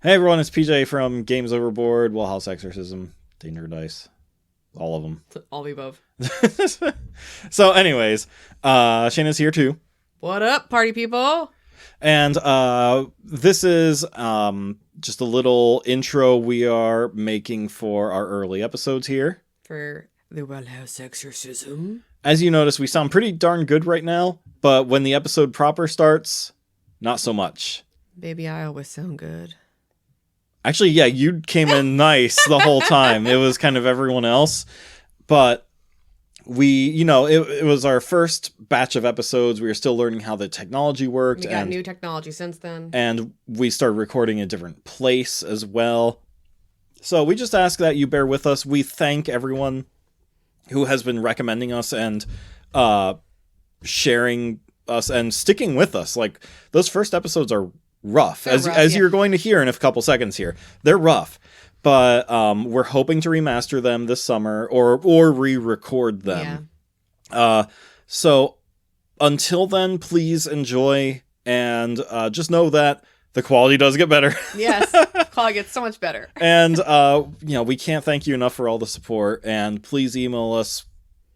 Hey everyone, it's PJ from Games Overboard, Well House Exorcism, Danger Dice, all of them. All the above. So anyways, Shayna's here too. What up, party people? And this is just a little intro we are making for our early episodes here. For the Well House Exorcism. As you notice, we sound pretty darn good right now, but when the episode proper starts, not so much. Baby, I always sound good. Actually, yeah, you came in nice the whole time. It was kind of everyone else. But it was our first batch of episodes. We were still learning how the technology worked. We got new technology since then. And we started recording in a different place as well. So we just ask that you bear with us. We thank everyone who has been recommending us and sharing us and sticking with us. Like, those first episodes are rough, as you're going to hear in a couple seconds here. They're rough, but we're hoping to remaster them this summer or re-record them. Yeah. So until then, please enjoy, and just know that the quality does get better. Yes, quality gets so much better. And we can't thank you enough for all the support, and please email us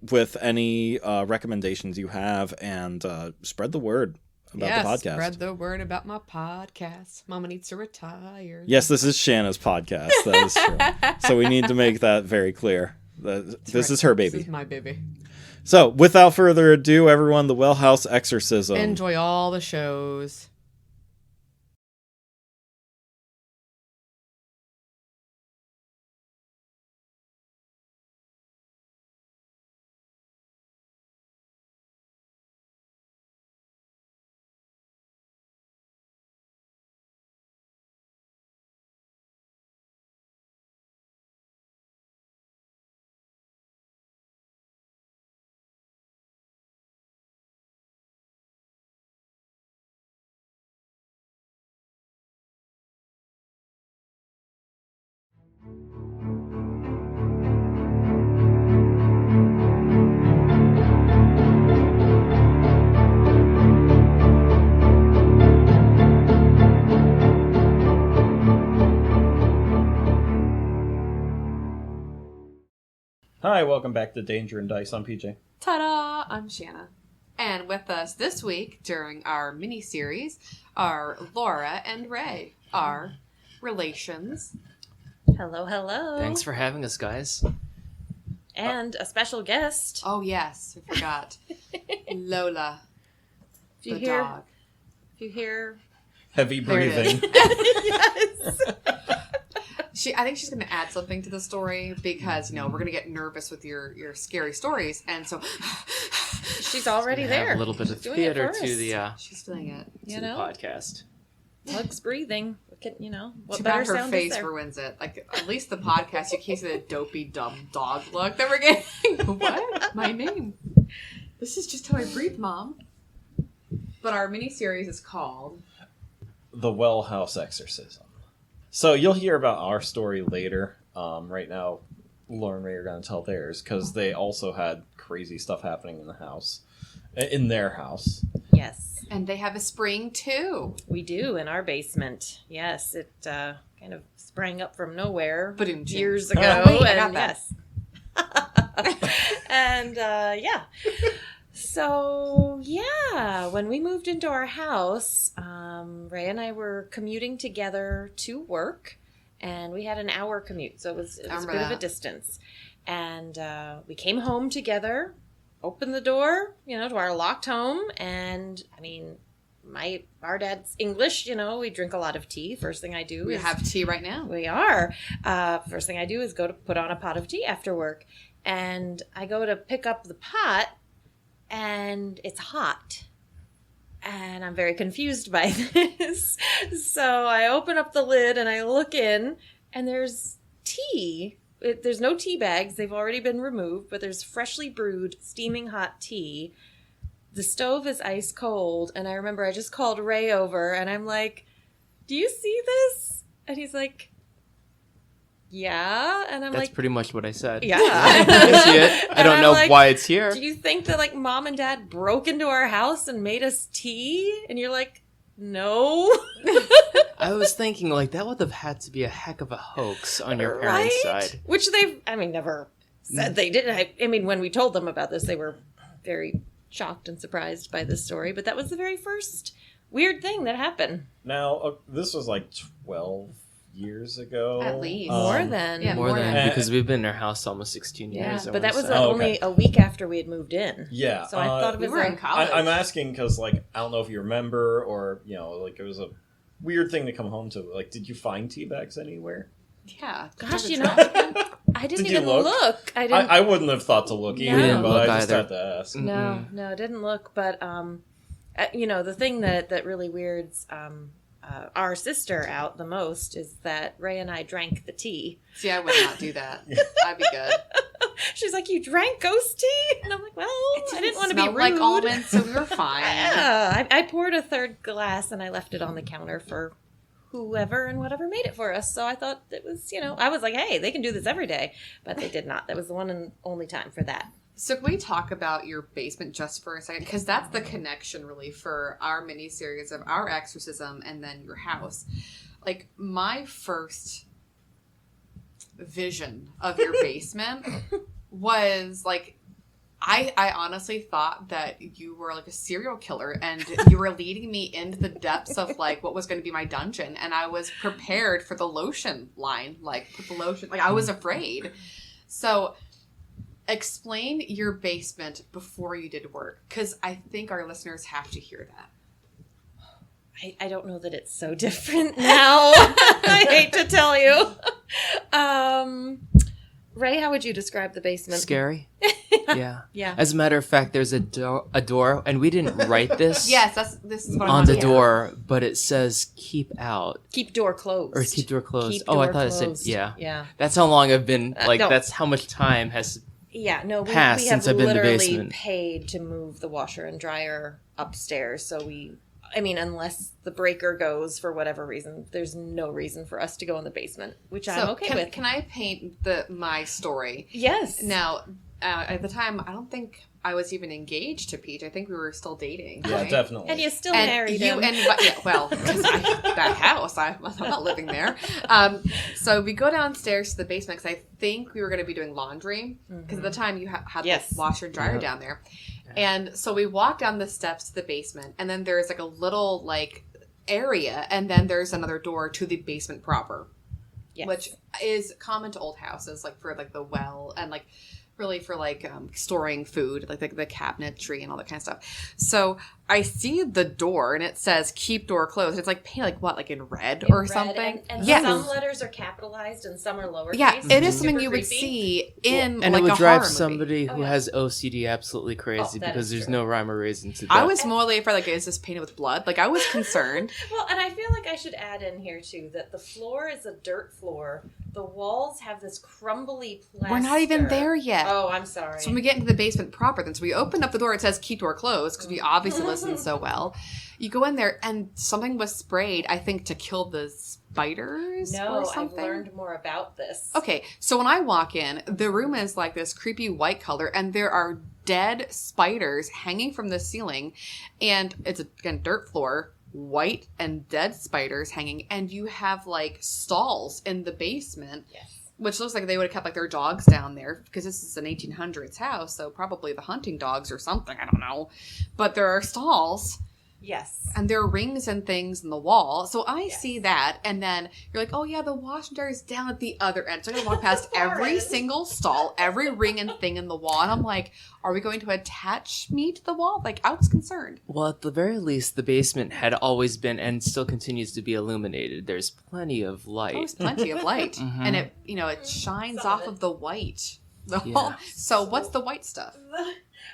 with any recommendations you have, and spread the word about the podcast. Spread the word about my podcast. Mama needs to retire. Yes, this is Shanna's podcast. That is true. So we need to make that very clear. This is her baby. This is my baby. So, without further ado, everyone, the Well House Exorcism. Enjoy all the shows. Hi, welcome back to Danger and Dice. I'm PJ. Ta-da! I'm Shanna. And with us this week during our mini-series are Laura and Ray, our relations. Hello, hello. Thanks for having us, guys. And a special guest. Oh, yes. I forgot. Lola, If you the hear, dog. If you hear... Heavy breathing. Yes. I think she's going to add something to the story because, we're going to get nervous with your scary stories. And so... She's already there. A little bit of theater to the she's feeling it. to the podcast. Lux breathing. What Too better bad her sound face is there? ruins it. Like, at least the podcast, you can't see the dopey, dumb dog look that we're getting. What? My name. This is just how I breathe, Mom. But our mini-series is called... The Well House Exorcism. So you'll hear about our story later. Right now, Laura and Ray are going to tell theirs, because they also had crazy stuff happening in the house. In their house. Yes. And they have a spring, too. We do, in our basement. Yes, it kind of sprang up from nowhere years ago. Oh, wait, I got that. Yes. And, yeah. So, yeah, when we moved into our house, Ray and I were commuting together to work, and we had an hour commute, so it was a bit of a distance. And we came home together, opened the door, to our locked home, and, our dad's English, we drink a lot of tea. First thing I do We have tea right now. We are. First thing I do is go to put on a pot of tea after work, and I go to pick up the pot, and it's hot. And I'm very confused by this. So I open up the lid and I look in, and there's tea. There's no tea bags. They've already been removed, but there's freshly brewed, steaming hot tea. The stove is ice cold. And I remember I just called Ray over and I'm like, "Do you see this?" And he's like, "Yeah." And That's pretty much what I said. Yeah. I see it. I don't know why it's here. "Do you think that Mom and Dad broke into our house and made us tea?" And you're like, "No." I was thinking, like, that would have had to be a heck of a hoax on your parents' side. Which they've, never said they didn't. I mean, when we told them about this, they were very shocked and surprised by this story. But that was the very first weird thing that happened. Now, this was like 12 years ago. At least. More than. Yeah, More than, because And- we've been in our house almost 16 years. Yeah, I but that wanna was say. only a week after we had moved in. Yeah. So I thought it We was were in college. I'm asking because, like, I don't know if you remember or, like, it was a weird thing to come home to. Like, did you find tea bags anywhere? Yeah. Gosh, I didn't Did you even look? look. I didn't. I wouldn't have thought to look No. either, We didn't but look I just either. had to ask. No, I didn't look. But the thing that really weirds our sister out the most is that Ray and I drank the tea. See, I would not do that. I'd be good. She's like, "You drank ghost tea?" And I'm like, "Well, I didn't want to be Smelled rude." like almonds, so we were fine. Yeah, I poured a third glass and I left it on the counter for whoever and whatever made it for us. So I thought it was, I was like, hey, they can do this every day. But they did not. That was the one and only time for that. So can we talk about your basement just for a second? Because that's the connection really for our mini-series of our exorcism and then your house. Like, my first vision of your basement was like, I honestly thought that you were like a serial killer and you were leading me into the depths of like what was going to be my dungeon. And I was prepared for the lotion line, like put the lotion, like I was afraid. So explain your basement before you did work, because I think our listeners have to hear that. I don't know that it's so different now. I hate to tell you. Ray, how would you describe the basement? Scary. Yeah. Yeah. As a matter of fact, there's a door, and we didn't write this. Yes, this is what on I'm the door, but it says "keep out" Keep door closed. or "keep door closed." Keep I door thought closed. it said yeah. Yeah. That's how long I've been like. No. That's how much time has. Yeah, no, we Passed have since I've been in the literally basement. paid to move the washer and dryer upstairs. So unless the breaker goes for whatever reason, there's no reason for us to go in the basement, which I'm okay with. Can I paint my story? Yes. Now, at the time, I don't think I was even engaged to Pete. I think we were still dating. Yeah, right? definitely. And you still And married you him. because that house, I'm not living there. So we go downstairs to the basement because I think we were going to be doing laundry because at the time you had Yes. the washer and dryer down there. And so we walk down the steps to the basement, and then there's like a little like area, and then there's another door to the basement proper, Yes. which is common to old houses, like for like the well and like really for like storing food, like the cabinetry and all that kind of stuff. So I see the door and it says "keep door closed." It's like painted like what, like in red or Red, something. And Yes. some letters are capitalized and some are lowercase. Yeah, it is Super something you would creepy. see in And like it would a drive horror movie. somebody who yeah. has OCD absolutely crazy that because is there's true. no rhyme or reason to that. I was more like, afraid, like, is this painted with blood? Like, I was concerned. Well, and I feel like I should add in here too that the floor is a dirt floor. The walls have this crumbly plaster. We're not even there yet. Oh, I'm sorry. So when we get into the basement proper, then so we open up the door. It says "keep door closed" because we obviously listen so well. You go in there and something was sprayed, I think, to kill the spiders. No, or I've something. learned more about this. Okay, so when I walk in, the room is like this creepy white color, and there are dead spiders hanging from the ceiling, and it's again dirt floor, white and dead spiders hanging, and you have like stalls in the basement. Yes. Which looks like they would have kept like their dogs down there because this is an 1800s house, so probably the hunting dogs or something. I don't know, but there are stalls. Yes. And there are rings and things in the wall. So I see that, and then you're like, oh yeah, the wash and dryer is down at the other end. So I'm going to walk past every end. single stall, every ring and thing in the wall. And I'm like, are we going to attach me to the wall? Like, I was concerned. Well, at the very least, the basement had always been and still continues to be illuminated. There's plenty of light. There was plenty of light. And it, it shines Some of off it. of the white. The Yeah. whole, so what's the white stuff?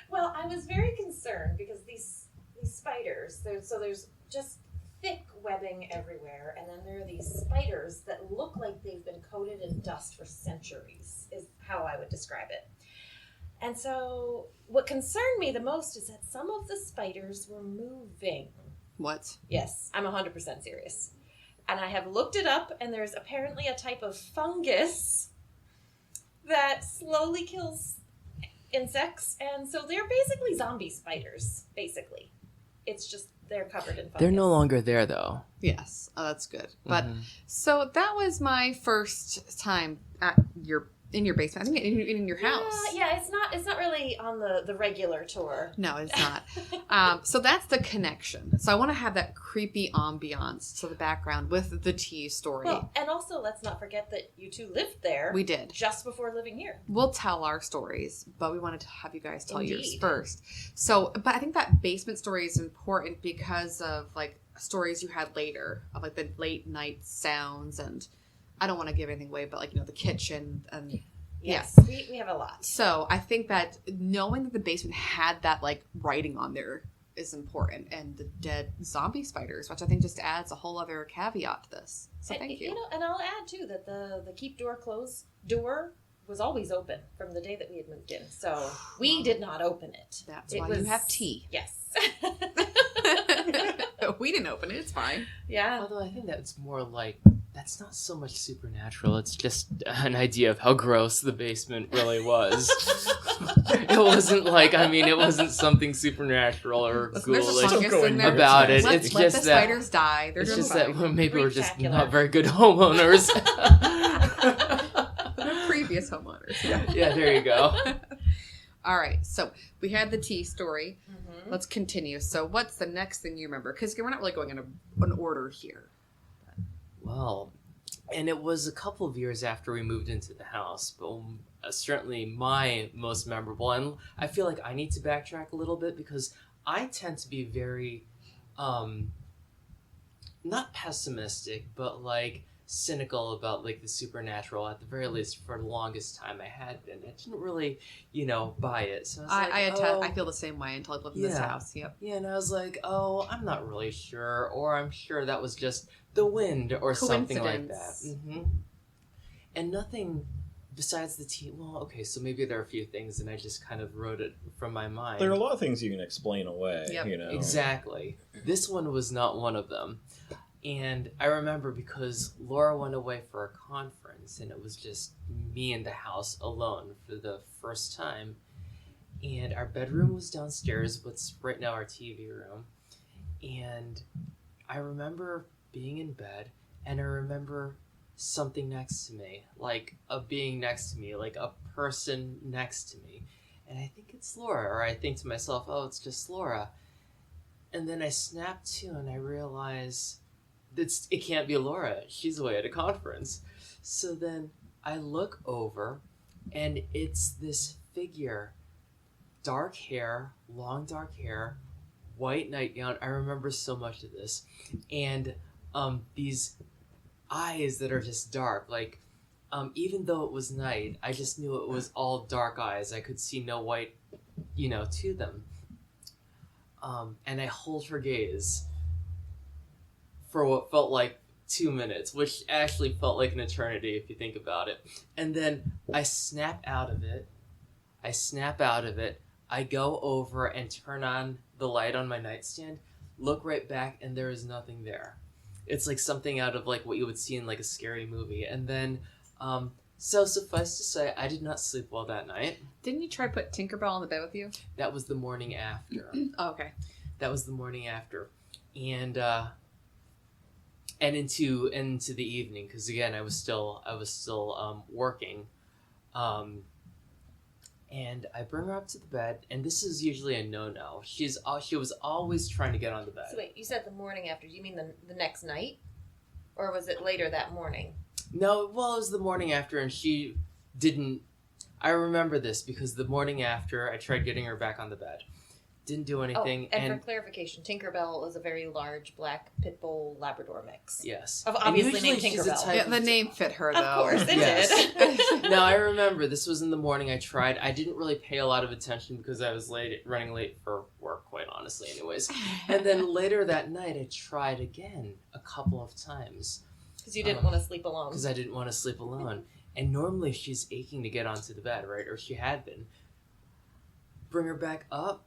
Well, I was very concerned because these spiders, there's just thick webbing everywhere, and then there are these spiders that look like they've been coated in dust for centuries, is how I would describe it. And so what concerned me the most is that some of the spiders were moving. What? Yes, I'm 100% serious. And I have looked it up, and there's apparently a type of fungus that slowly kills insects, and so they're basically zombie spiders, basically. It's just they're covered in fungus. They're no longer there, though. Yes. Oh, that's good. But so that was my first time in your basement. I think in your house. Yeah, it's not really on the regular tour. No, it's not. So that's the connection. So I want to have that creepy ambiance to the background with the tea story. Well, and also let's not forget that you two lived there. We did. Just before living here. We'll tell our stories, but we wanted to have you guys tell yours Indeed. first. So, but I think that basement story is important because of like stories you had later of like the late night sounds, and I don't want to give anything away, but like, the kitchen and Yes, we have a lot. So I think that knowing that the basement had that like writing on there is important, and the dead zombie spiders, which I think just adds a whole other caveat to this. So thank you. And I'll add too that the keep door was always open from the day that we had moved in. So we did not open it. That's why you have tea. Yes. We didn't open it. It's fine. Yeah. Although I think that's more like, that's not so much supernatural. It's just an idea of how gross the basement really was. It wasn't like, it wasn't something supernatural or ghoulish about it. It's just the that spiders die. They're it's doing just fine. that maybe we're just Spectacular. not very good homeowners. The previous homeowners. Yeah, there you go. All right, so we had the tea story. Mm-hmm. Let's continue. So what's the next thing you remember? Because we're not really going in an order here. Well, and it was a couple of years after we moved into the house, but certainly my most memorable, and I feel like I need to backtrack a little bit because I tend to be very, not pessimistic, but like cynical about like the supernatural, at the very least for the longest time I had been. I didn't really, buy it. So I feel the same way until I lived in this Yeah. house. Yep. Yeah, and I was like, I'm not really sure, or I'm sure that was just the wind or something like that. Coincidence. And nothing besides the tea. Well, okay, so maybe there are a few things, and I just kind of wrote it from my mind. There are a lot of things you can explain away, Yep. Exactly. This one was not one of them. And I remember because Laura went away for a conference, and it was just me in the house alone for the first time. And our bedroom was downstairs, what's right now our TV room. And I remember being in bed, and I remember something next to me, like a being next to me, like a person next to me. And I think it's Laura, or I think to myself, oh, it's just Laura. And then I snap to, and I realize it can't be Laura. She's away at a conference. So then I look over, and it's this figure, dark hair, long dark hair, white nightgown. I remember so much of this. And these eyes that are just dark. Like, even though it was night, I just knew it was all dark eyes. I could see no white, to them. And I hold her gaze for what felt like 2 minutes, which actually felt like an eternity if you think about it. And then I snap out of it. I go over and turn on the light on my nightstand, look right back, and there is nothing there. It's like something out of like what you would see in like a scary movie. And then, so suffice to say, I did not sleep well that night. Didn't you try to put Tinkerbell on the bed with you? That was the morning after. Oh, okay. That was the morning after. And into the evening, because again I was still working, and I bring her up to the bed, and this is usually a no-no. She was always trying to get on the bed. So wait, you said the morning after. Do you mean the next night, or was it later that morning? No, well, it was the morning after, and she didn't. I remember this because the morning after I tried getting her back on the bed. Didn't do anything. Oh, and for clarification, Tinkerbell is a very large black pit bull Labrador mix. Yes. Of obviously usually named she's a Tinkerbell. type Yeah, the name fit her, though. Of course, it Yes. did. No, I remember this was in the morning. I tried. I didn't really pay a lot of attention because I was running late for work, quite honestly, anyways. And then later that night, I tried again a couple of times. Because you didn't want to sleep alone. Because I didn't want to sleep alone. And normally she's aching to get onto the bed, right? Or she had been. Bring her back up.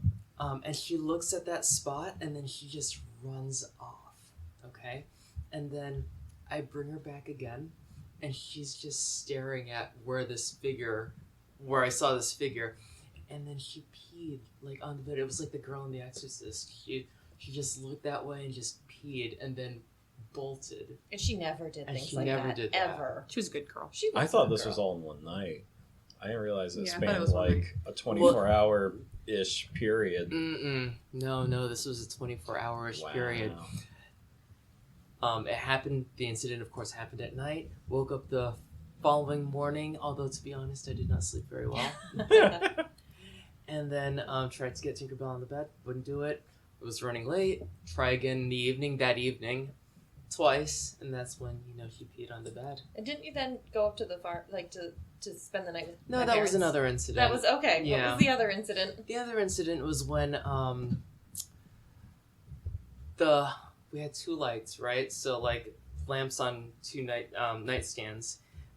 And she looks at that spot, and then she just runs off, okay? And then I bring her back again, and she's just staring at where I saw this figure, and then she peed, like, on the bed. It was like the girl in The Exorcist. She She just looked that way and just peed and then bolted. And she never did And things she like never that, did that. ever. She was a good girl. She was I a thought good this was girl. all in one night. I didn't realize it Yeah, I thought it spanned was one like a 24-hour-ish period. No, this was a 24-hour-ish period. It happened, the incident, of course, happened at night. Woke up the following morning, although, to be honest, I did not sleep very well. And then tried to get Tinkerbell on the bed, wouldn't do it. It was running late. Try again in the evening, that evening, twice, and that's when, she peed on the bed. And didn't you then go up to the farm, like, to spend the night with No, my that parents? was another incident. That was, okay. Yeah. What was the other incident? The other incident was when we had 2 lights, right? So like lamps on 2 nightstands,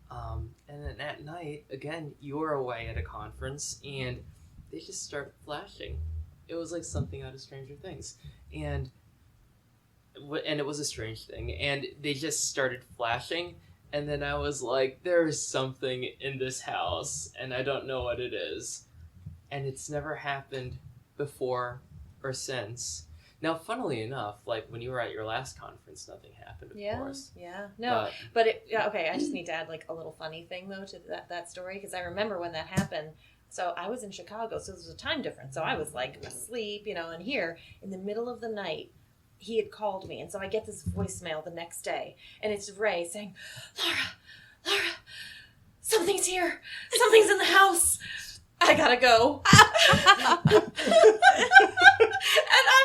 and then at night, again, you were away at a conference, and they just started flashing. It was like something out of Stranger Things, and it was a strange thing, and they just started flashing. And then I was like, there is something in this house, and I don't know what it is. And it's never happened before or since. Now, funnily enough, like when you were at your last conference, nothing happened, of course. Yeah. No, but okay, I just need to add like a little funny thing, though, to that story, because I remember when that happened. So I was in Chicago, so there was a time difference. So I was like asleep, and here in the middle of the night, he had called me, and so I get this voicemail the next day, and it's Ray saying, Laura, something's here. Something's in the house. I gotta go. And I'm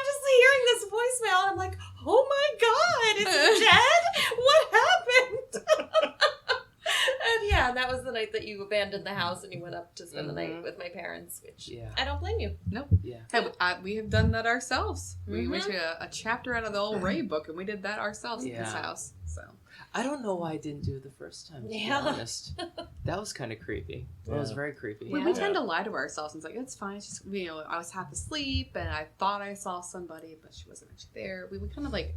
just hearing this voicemail, and I'm like, oh my God, is he dead? What happened? And yeah, that was the night that you abandoned the house and you went up to spend the night with my parents, which I don't blame you. Nope. Yeah. Hey, we have done that ourselves. We went to a chapter out of the old Ray book, and we did that ourselves at this house. So I don't know why I didn't do it the first time, to be honest. That was kind of creepy. That was very creepy. We tend to lie to ourselves and it's like, it's fine. It's just, I was half asleep and I thought I saw somebody, but she wasn't actually there. We would kind of like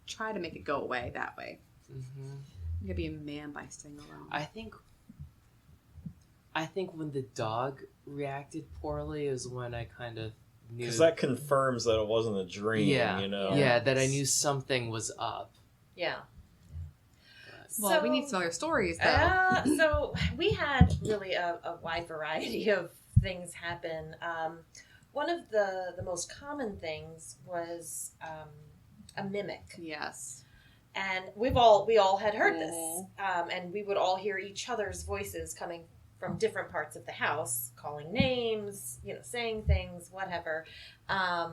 try to make it go away that way. Mm-hmm. You could be a man by staying alone. I think when the dog reacted poorly is when I kind of knew. Because that confirms that it wasn't a dream, Yeah, that I knew something was up. Yeah. Well, we need some other stories, though. So we had really a wide variety of things happen. One of the most common things was a mimic. Yes. And we all had heard this, and we would all hear each other's voices coming from different parts of the house, calling names, saying things, whatever.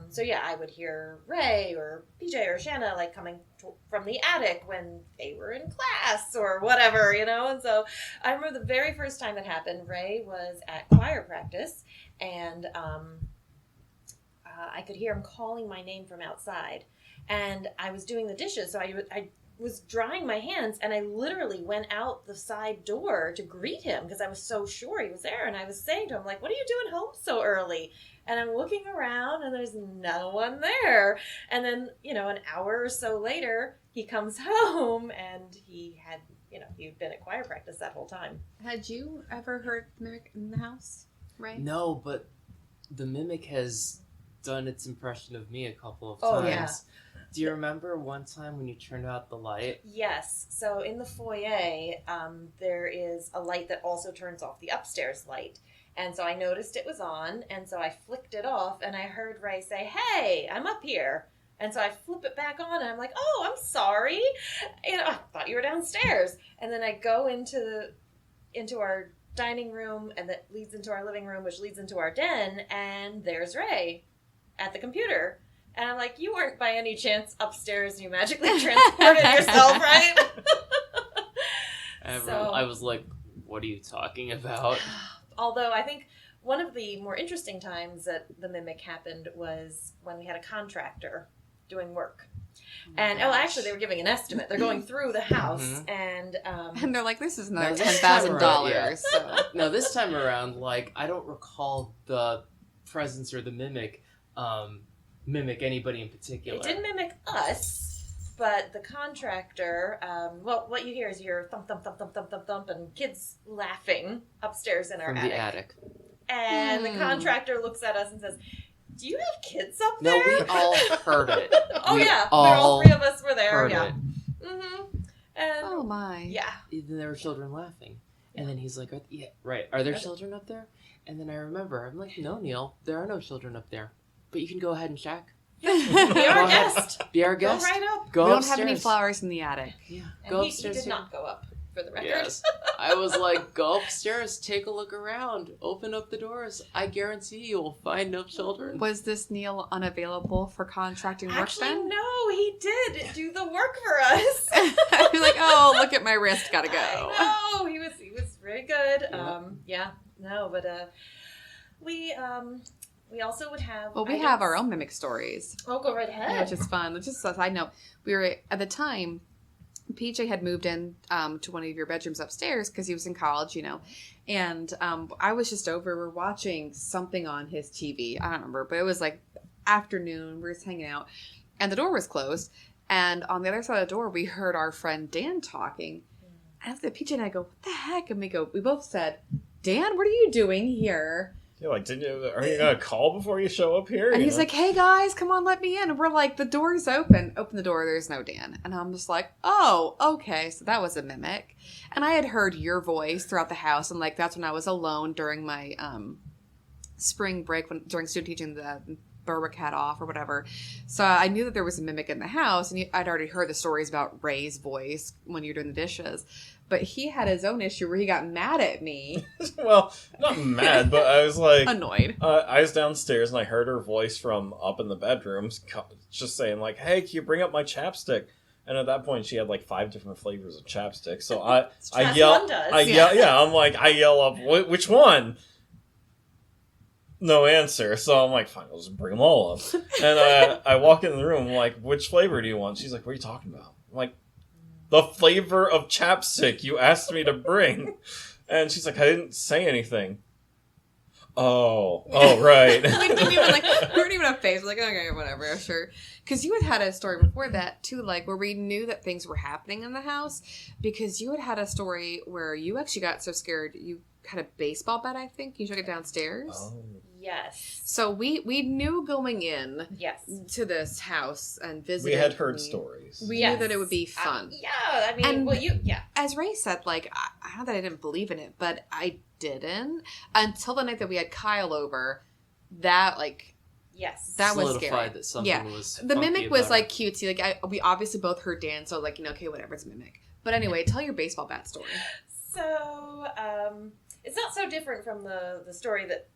So yeah, I would hear Ray or PJ or Shanna like coming from the attic when they were in class or whatever, And so I remember the very first time it happened, Ray was at choir practice, and I could hear him calling my name from outside. And I was doing the dishes, so I was drying my hands, and I literally went out the side door to greet him because I was so sure he was there. And I was saying to him, like, what are you doing home so early? And I'm looking around, and there's no one there. And then, an hour or so later, he comes home, and he had, he'd been at choir practice that whole time. Had you ever heard the mimic in the house, Ray? No, but the mimic has done its impression of me a couple of Oh, times. yeah. Do you remember one time when you turned out the light? Yes. So in the foyer, there is a light that also turns off the upstairs light. And so I noticed it was on, and so I flicked it off, and I heard Ray say, hey, I'm up here. And so I flip it back on, and I'm like, oh, I'm sorry. I thought you were downstairs. And then I go into our dining room, and that leads into our living room, which leads into our den, and there's Ray at the computer. And I'm like, you weren't by any chance upstairs and you magically transported yourself, right? I was like, what are you talking about? Although I think one of the more interesting times that the mimic happened was when we had a contractor doing work. And actually, they were giving an estimate. They're going through the house, and they're like, "This is another $10,000." So. No, this time around, like I don't recall the presence or the mimic mimic anybody in particular. It didn't mimic us, but the contractor. What you hear is you hear thump thump thump thump thump thump thump, and kids laughing upstairs in our from the attic. And the contractor looks at us and says, Do you have kids up No, there? we all heard it. Oh, We yeah. all All three of us were there. heard Yeah. it. Mm-hmm. And Oh my. yeah. And then there were children laughing. And then he's like, yeah, right. Are there children up there? And then I remember, I'm like, no, Neil, there are no children up there. But you can go ahead and check. Be our guest. Be our Go guest. right up. Go We don't upstairs. have any flowers in the attic. Yeah, And go he upstairs. did not go up, for the record. Yes. I was like, go upstairs, take a look around, open up the doors. I guarantee you will find no children. Was this Neil unavailable for contracting work Actually, then? no, he did do the work for us. I'd be like, oh, look at my wrist, gotta go. No, he was very good. Yeah. We also would have. Well, we have our own mimic stories, Oh, go right ahead. which is fun. Just a side note, we were at the time. PJ had moved in to one of your bedrooms upstairs because he was in college, and I was just over. We're watching something on his TV. I don't remember, but it was like afternoon. We were just hanging out, and the door was closed. And on the other side of the door, we heard our friend Dan talking. And I looked at PJ and I go, "What the heck?" And we both said, "Dan, what are you doing here?" You're like, are you gonna call before you show up here? And You he's know? like, "Hey guys, come on, let me in." And we're like, "The door's open." Open the door, there's no Dan. And I'm just like, "Oh, okay." So that was a mimic. And I had heard your voice throughout the house, and like that's when I was alone during my spring break during student teaching, the Berwick had off or whatever. So I knew that there was a mimic in the house, and I'd already heard the stories about Ray's voice when you're doing the dishes. But he had his own issue where he got mad at me. Well, not mad, but I was like, Annoyed. I was downstairs and I heard her voice from up in the bedrooms, just saying like, "Hey, can you bring up my chapstick?" And at that point, she had like 5 different flavors of chapstick. So I yell, I'm like, I yell up, "Which one?" No answer. So I'm like, fine, I'll just bring them all up. And I walk in the room, I'm like, "Which flavor do you want?" She's like, "What are you talking about?" I'm like, "The flavor of chapstick you asked me to bring." And she's like, "I didn't say anything." Oh, right. we weren't even a face. We're like, okay, whatever, sure. Because you had a story before that too, like where we knew that things were happening in the house. Because you had a story where you actually got so scared you had a baseball bat. I think you took it downstairs. Oh. Yes. So we knew going in Yes. to this house and visiting. We had heard stories. We Yes. knew that it would be fun. Yeah, I mean, And- As Ray said, like, I know that I didn't believe in it, but I didn't until the night that we had Kyle over. That, like, Yes. that was Solidified scary. that something Yeah. was The funky mimic was, about like, cutesy. Like, we obviously both heard Dan, so, like, okay, whatever, it's a mimic. But anyway, tell your baseball bat story. So, it's not so different from the story that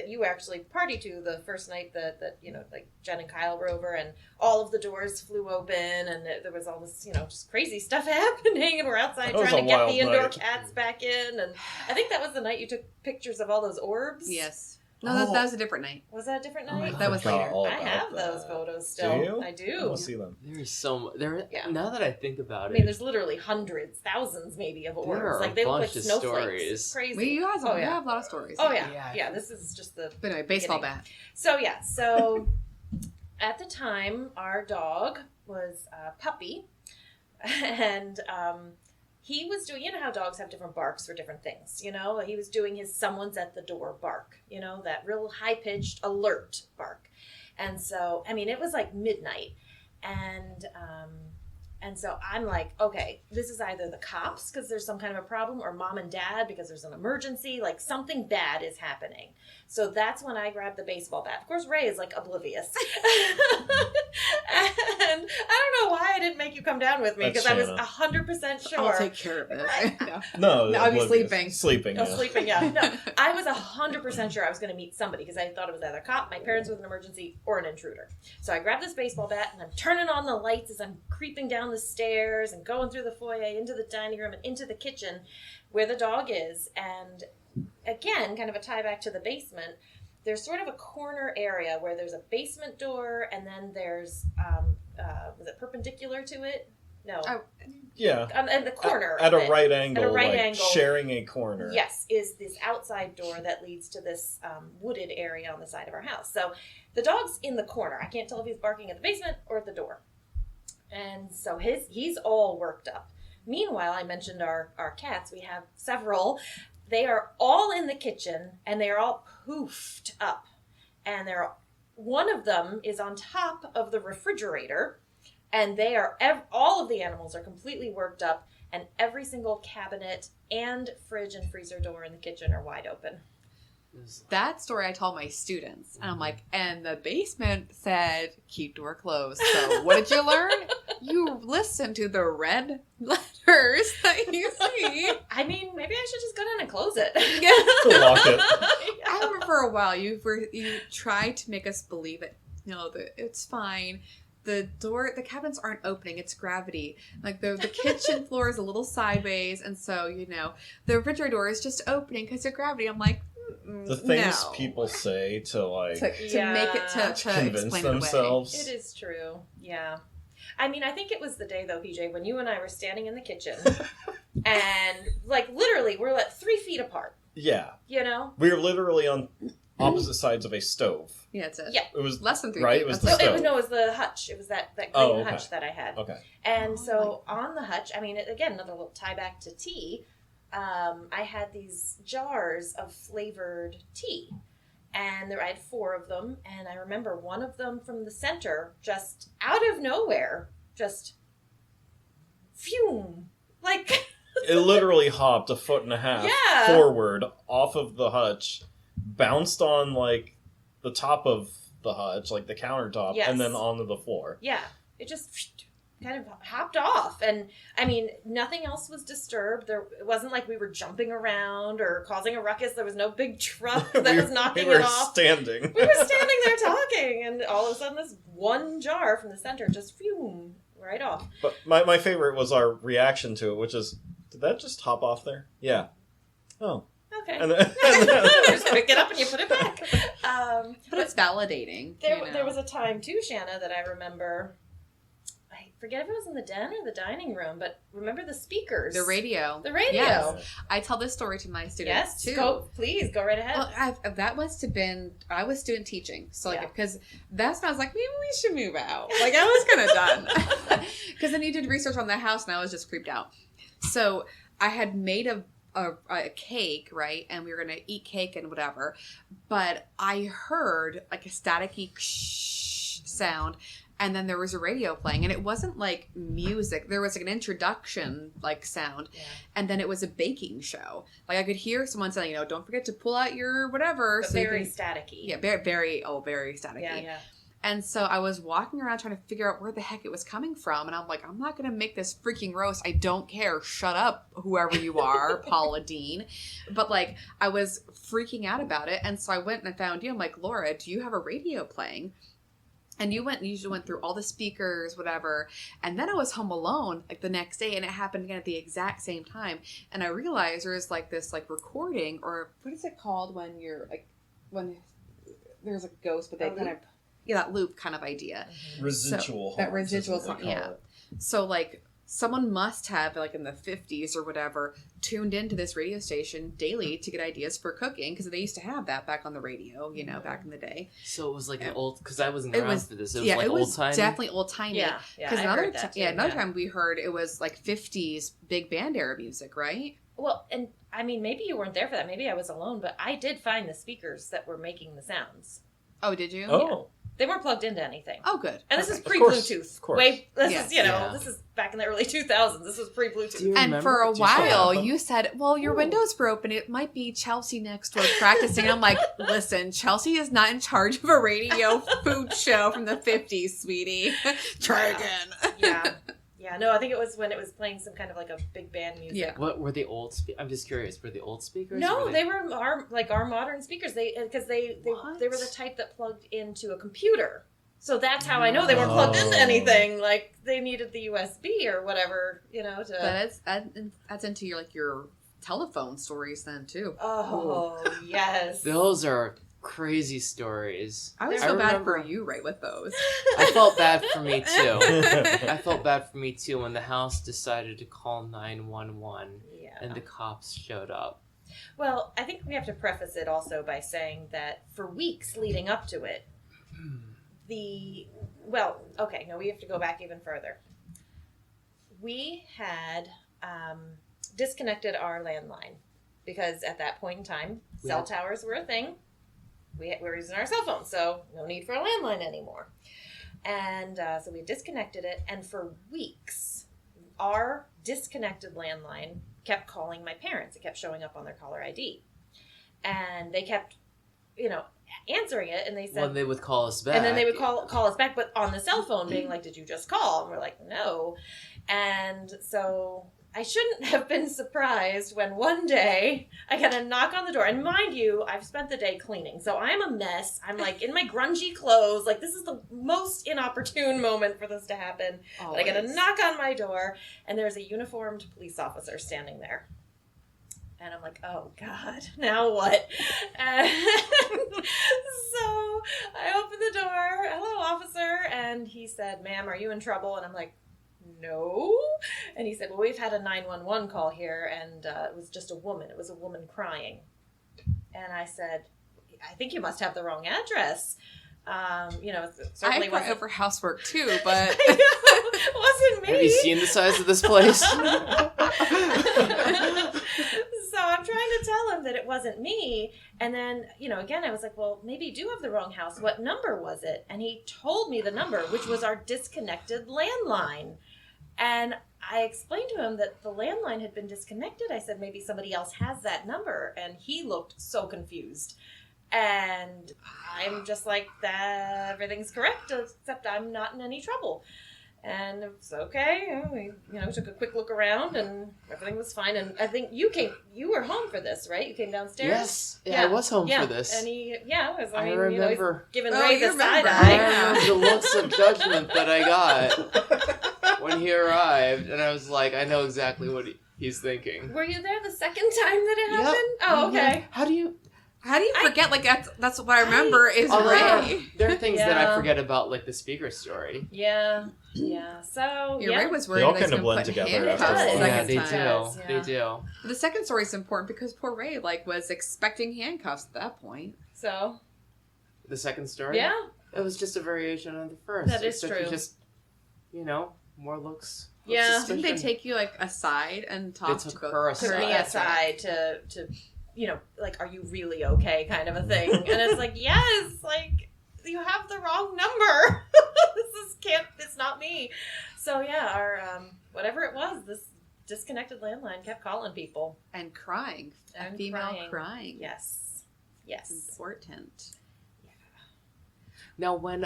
you actually partied to the first night that like Jen and Kyle were over and all of the doors flew open and there was all this, just crazy stuff happening and we're outside That was trying to a get wild the indoor night. cats back in. And I think that was the night you took pictures of all those orbs. Yes. No, that was a different night. Was that a different Oh, night? I That was forgot later. all I about have that. those photos still. Do you? I do. I'll see them. There's so there. Yeah. Now that I think about I it, mean, there's literally hundreds, thousands maybe of orbs. There are Like a they look like bunch of snowflakes. stories. Crazy. You guys Oh, you yeah. have a lot of stories. Oh yeah. Yeah. Yeah, this is just the But anyway, baseball beginning. bat. So at the time our dog was a puppy and he was doing, how dogs have different barks for different things, he was doing his someone's at the door bark, that real high-pitched alert bark. And so I mean it was like midnight and so I'm like, okay, this is either the cops because there's some kind of a problem or mom and dad because there's an emergency, like something bad is happening. So that's when I grabbed the baseball bat. Of course, Ray is like oblivious. And I don't know why I didn't make you come down with me That's because I was Shanna. 100% sure. I'll take care of it. No, No, I'll be oblivious. sleeping. Sleeping. No, Yeah. sleeping, yeah. No, I was 100% sure I was going to meet somebody because I thought it was either a cop, my parents with an emergency, or an intruder. So I grabbed this baseball bat and I'm turning on the lights as I'm creeping down the stairs and going through the foyer into the dining room and into the kitchen where the dog is. And again, kind of a tie back to the basement, there's sort of a corner area where there's a basement door and then there's, was it perpendicular to it? No. Oh. Yeah. At the corner. At of a it. right angle. At a right like angle. Sharing a corner. Yes, is this outside door that leads to this wooded area on the side of our house. So the dog's in the corner. I can't tell if he's barking at the basement or at the door. And so he's all worked up. Meanwhile, I mentioned our cats. We have several. They are all in the kitchen and they are all poofed up. And they're one of them is on top of the refrigerator, and they are all of the animals are completely worked up, and every single cabinet and fridge and freezer door in the kitchen are wide open. That story I told my students, and I'm like, and the basement said keep door closed. So what did you learn? You listen to the red letters that you see. I mean, maybe I should just go down and close it. Lock it. I remember for a while you tried to make us believe that that it's fine. The cabinets aren't opening. It's gravity. Like the kitchen floor is a little sideways, and so the refrigerator door is just opening because of gravity. I'm like, the things no. people say to make it to convince explain themselves. It is true. Yeah. I mean, I think it was the day though, PJ, when you and I were standing in the kitchen, and like literally we're like 3 feet apart. Yeah. You know. We were literally on opposite sides of a stove. Yeah, that's it. Yeah. It was less than 3 right. feet. It was That's the it. stove. It was the hutch. It was that green okay. hutch that I had. Okay. And so on the hutch, I mean, again, another little tie back to tea. I had these jars of flavored tea, and I had 4 of them. And I remember one of them from the center, just out of nowhere, just fume, like It literally hopped 1.5 feet Yeah. forward off of the hutch, bounced on like the top of the hutch, like the countertop, Yes. and then onto the floor. yeah, it just kind of hopped off. And I mean, nothing else was disturbed. It wasn't like we were jumping around or causing a ruckus. There was no big truck that was knocking we were it off. standing. We were standing there talking, and all of a sudden, this one jar from the center just fume right off. But my favorite was our reaction to it, which is, did that just hop off there? Yeah. Oh. Okay. And then, You just pick it up and you put it back. But it's validating. There was a time too, Shanna, that I remember. I forget if it was in the den or the dining room, but remember the speakers, The radio. The radio. Yes. I tell this story to my students Yes, too. please go right ahead. Well, that must have been, I was student teaching. So, like, Yeah. because that's when I was like, maybe we should move out. Like, I was kind of done. Because I needed research on the house and I was just creeped out. So, I had made a cake, right? And we were going to eat cake and whatever. But I heard like a staticky sound. And then there was a radio playing, and it wasn't like music. There was like an introduction like sound, and then it was a baking show. Like I could hear someone saying, don't forget to pull out your whatever. But so very staticky. Yeah, very staticky. Yeah. And so I was walking around trying to figure out where the heck it was coming from, and I'm like, I'm not gonna make this freaking roast. I don't care. Shut up, whoever you are, Paula Dean. But like, I was freaking out about it, and so I went and I found you. I'm like, Laura, do you have a radio playing? And you usually went through all the speakers, whatever. And then I was home alone like the next day, and it happened again at the exact same time. And I realized there was like this like recording, or what is it called when you're like, when there's a ghost, but they kind of, that loop kind of idea. Residual. So, that horns, residual is what song, they call yeah. it. So like someone must have like in the 50s or whatever tuned into this radio station daily to get ideas for cooking, because they used to have that back on the radio, back in the day. So it was like an old, because I wasn't around for this. It was like it was old time. definitely old timey. Yeah, Because another another time we heard it was like 50s big band era music, right? Well, and I mean, maybe you weren't there for that. Maybe I was alone, but I did find the speakers that were making the sounds. Oh, did you? Oh. They weren't plugged into anything. Oh, good. And this is Perfect. pre-Bluetooth. Of course. This is, Yeah. this is back in the early 2000s. This was pre-Bluetooth. And for a Do you while, still have you said, well, your windows were open. It might be Chelsea next door practicing. I'm like, listen, Chelsea is not in charge of a radio food show from the 50s, sweetie. Try again. Yeah. Yeah, no, I think it was when it was playing some kind of like a big band music. Yeah. What were the old? I'm just curious. Were the old speakers? No, they were our modern speakers. Because they were the type that plugged into a computer. So that's how I know they weren't plugged into anything. Like they needed the USB or whatever, to. That's into your telephone stories then too. Oh yes. Those are crazy stories. I was so bad for you, right, with those. I felt bad for me too. I felt bad for me too when the house decided to call 911 and the cops showed up. Well, I think we have to preface it also by saying that for weeks leading up to it, we have to go back even further. We had disconnected our landline because at that point in time, cell towers were a thing. we were using our cell phone, so no need for a landline anymore. And so we disconnected it, and for weeks, our disconnected landline kept calling my parents. It kept showing up on their caller ID. And they kept, answering it, and they said... Well, they would call us back. And then they would call us back, but on the cell phone, being like, did you just call? And we're like, no. And so I shouldn't have been surprised when one day I got a knock on the door. And mind you, I've spent the day cleaning, so I'm a mess. I'm like in my grungy clothes. Like, this is the most inopportune moment for this to happen. Always. But I get a knock on my door, and there's a uniformed police officer standing there. And I'm like, oh, God, now what? And so I opened the door. Hello, officer. And he said, ma'am, are you in trouble? And I'm like, no. And he said, well, we've had a 911 call here, and it was just a woman. It was a woman crying. And I said, I think you must have the wrong address. It certainly I wasn't over housework too, but it wasn't me. Have you seen the size of this place? So I'm trying to tell him that it wasn't me. And then, again, I was like, well, maybe you do have the wrong house. What number was it? And he told me the number, which was our disconnected landline. And I explained to him that the landline had been disconnected. I said, maybe somebody else has that number. And he looked so confused. And I'm just like, everything's correct, except I'm not in any trouble. And it's okay. We, took a quick look around, and everything was fine. And I think you were home for this, right? You came downstairs? Yes. Yeah, I was home for this. And he, I remember. He's giving Ray the side I eye. remember the looks of judgment that I got when he arrived, and I was like, I know exactly what he's thinking. Were you there the second time that it happened? Yep. Oh, okay. How do you forget? Like that's what I remember is Ray. There are things that I forget about, like the speaker story. Yeah. So Ray was worried They all that kind of he's blend gonna put together handcuffs after a the while. Yeah, second they time. do. Yeah. They do. The second story is important because poor Ray was expecting handcuffs at that point. So The second story? yeah, It was just a variation of the first. That is except true. you just, more looks. of Yeah. Didn't they suspicion. take you aside and talk They took to her both? took me That's right. aside to like, are you really okay, kind of a thing. And it's like, yes, like, you have the wrong number. It's not me. So yeah, our whatever it was, this disconnected landline kept calling people And crying. and A female crying. Yes. It's important. Now, when,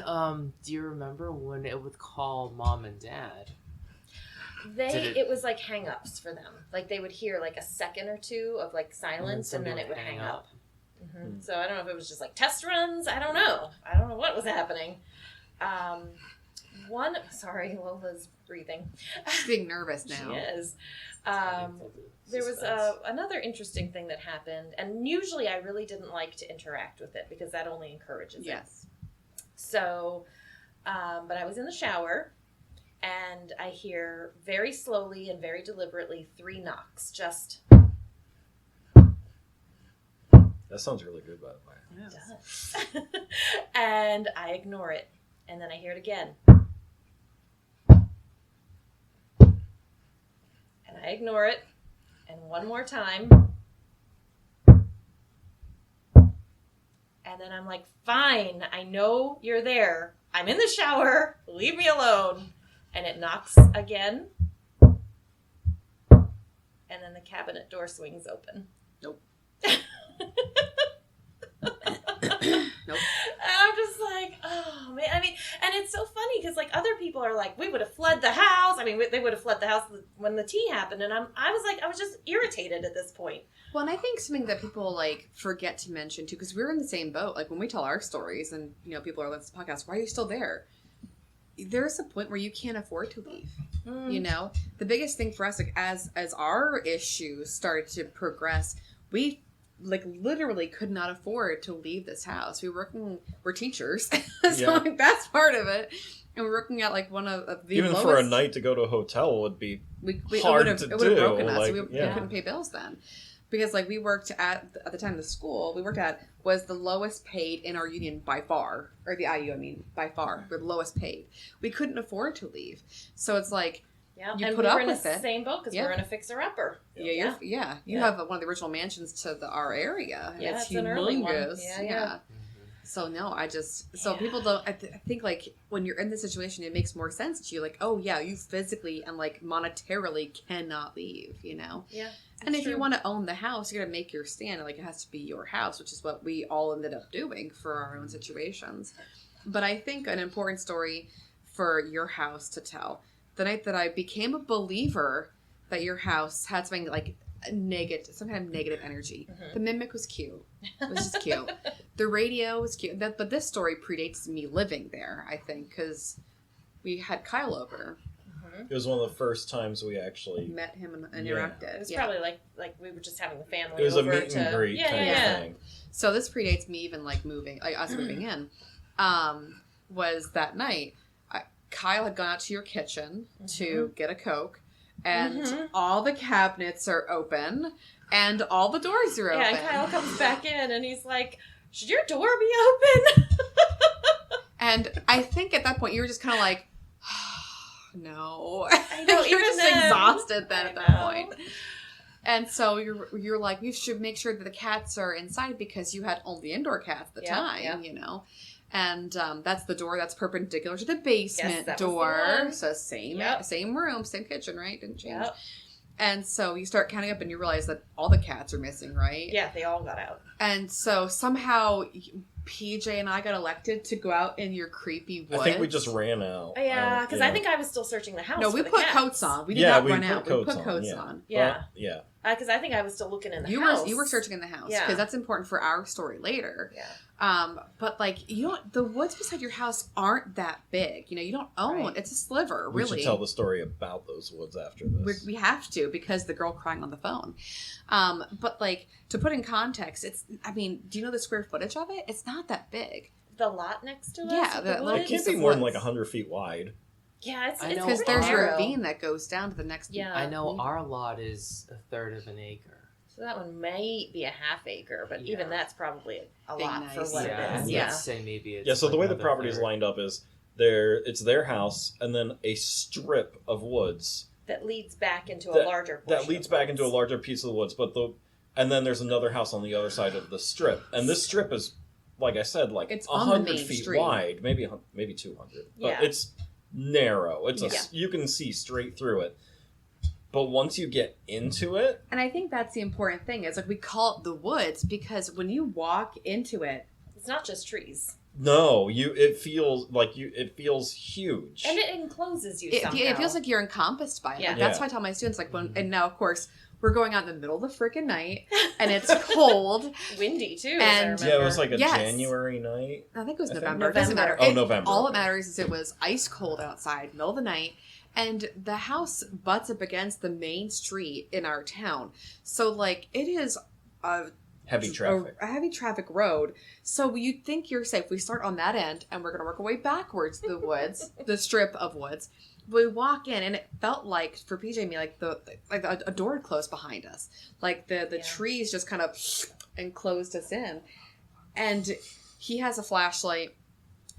do you remember when it would call mom and dad? It was like hang-ups for them. Like, they would hear like a second or two of like silence, and then it would hang up. Mm-hmm. So I don't know if it was just like test runs. I don't know what was happening. Sorry, Lola's breathing. She's being nervous now. She is. There was another interesting thing that happened, and usually I really didn't like to interact with it because that only encourages it. Yes. So, but I was in the shower, and I hear very slowly and very deliberately 3 knocks. Just That sounds really good, by the way. does. And I ignore it, and then I hear it again. And I ignore it, and one more time. And then I'm like, fine, I know you're there. I'm in the shower. Leave me alone. And it knocks again. And then the cabinet door swings open. Nope. Nope. And I'm just like, oh man. I mean, and it's so funny because like other people are like, we would have fled the house. I mean, they would have fled the house when the tea happened. And I was just irritated at this point. Well, and I think something that people like forget to mention too, because we're in the same boat. Like when we tell our stories, and people are listening to the podcast, why are you still there? There's a point where you can't afford to leave. The biggest thing for us, like as our issues started to progress, we like literally could not afford to leave this house. We're teachers, so like that's part of it. And we're working at like one of the even lowest, for a night to go to a hotel would be hard to do. It would have broken us. Like, We couldn't pay bills then. Because like we worked at the time the school we worked at was the lowest paid in our union by far, or the IU, I mean, by far, we're the lowest paid. We couldn't afford to leave, so it's like you and put we up were in with the it. same boat because we're in a fixer-upper. You have one of the original mansions to our area. And Yeah, it's it's an early one. humongous. Yeah. So no, people don't, I think like when you're in this situation, it makes more sense to you. Like, oh yeah, you physically and like monetarily cannot leave, you know? Yeah. And if you want to own the house, you're going to make your stand. Like it has to be your house, which is what we all ended up doing for our own situations. But I think an important story for your house to tell, the night that I became a believer that your house had something like negative, some kind of negative energy. Mm-hmm. The mimic was cute. It was just cute. The radio was cute. But this story predates me living there, I think, because we had Kyle over. It was one of the first times we actually met him and interacted. It was probably like we were just having the family. It was over a meet and greet kind of thing. So this predates me even like us moving in. Was that night? Kyle had gone out to your kitchen to get a Coke, and all the cabinets are open, and all the doors are open. Yeah, and Kyle comes back in, and he's like, "Should your door be open?" And I think at that point you were just kind of like, no. I know, you're just then, exhausted then at that point. And so you're like, we should make sure that the cats are inside because you had only indoor cats at the time, you know. And that's the door that's perpendicular to the basement door. So same room, same kitchen, right? Didn't change. Yep. And so you start counting up and you realize that all the cats are missing, right? Yeah, they all got out. And so somehow PJ and I got elected to go out in your creepy woods. I think we just ran out. Yeah, because I think I was still searching the house. No, we put coats on. We did not run out. We put coats on. Yeah. Yeah. Because I think I was still looking in the house. You were searching in the house because that's important for our story later. Yeah. But like the woods beside your house aren't that big. You know, you don't own. It's a sliver. Really. We should tell the story about those woods after this. We have to because the girl crying on the phone. But like to put in context, do you know the square footage of it? It's not that big. The lot next to us. Yeah, it can't be more than like 100 feet wide. Yeah, it's because there's a ravine that goes down to the next. Yeah, I know our lot is a third of an acre. So that one might be a half acre, but even that's probably a lot for what it is. Let's say maybe it's so the way the property is lined up is it's their house and then a strip of woods that leads back into a larger portion. That leads back into a larger piece of the woods, and then there's another house on the other side of the strip, and this strip is, like I said, like it's 100 feet wide, maybe 200, but it's narrow. You can see straight through it. But once you get into it... And I think that's the important thing, is like we call it the woods because when you walk into it... It's not just trees. No, it feels huge. And it encloses you somehow. It feels like you're encompassed by it. Yeah. Like, that's why I tell my students, like, and now, of course, we're going out in the middle of the freaking night, and it's cold. Windy, too, and it was like a January night. I think it was November. It doesn't matter. November. All that matters is it was ice cold outside, middle of the night, and the house butts up against the main street in our town. So, like, it is a heavy traffic road. So you'd think you're safe. We start on that end, and we're going to work our way backwards to the woods, the strip of woods. We walk in, and it felt like, for PJ and me, like a door had closed behind us. Like the trees just kind of enclosed us in. And he has a flashlight.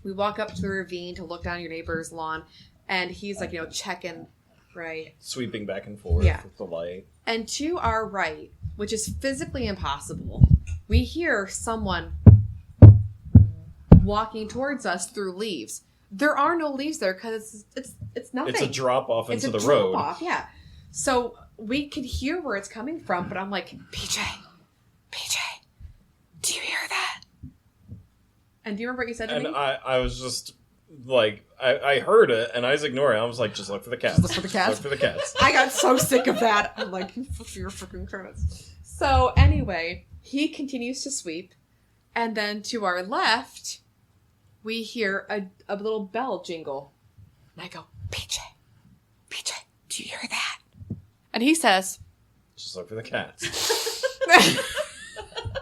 We walk up to the ravine to look down your neighbor's lawn. And he's like, checking, right? Sweeping back and forth with the light. And to our right, which is physically impossible, we hear someone walking towards us through leaves. There are no leaves there because it's nothing. It's a drop off into the road. Yeah. So we can hear where it's coming from, but I'm like, PJ, do you hear that? And do you remember what you said to me? And I was just... like, I heard it, and I was ignoring it. I was like, just look for the cats. Just look for the cats? I got so sick of that. I'm like, you're freaking credits. So, anyway, he continues to sweep, and then to our left, we hear a little bell jingle. And I go, PJ, do you hear that? And he says... just look for the cats.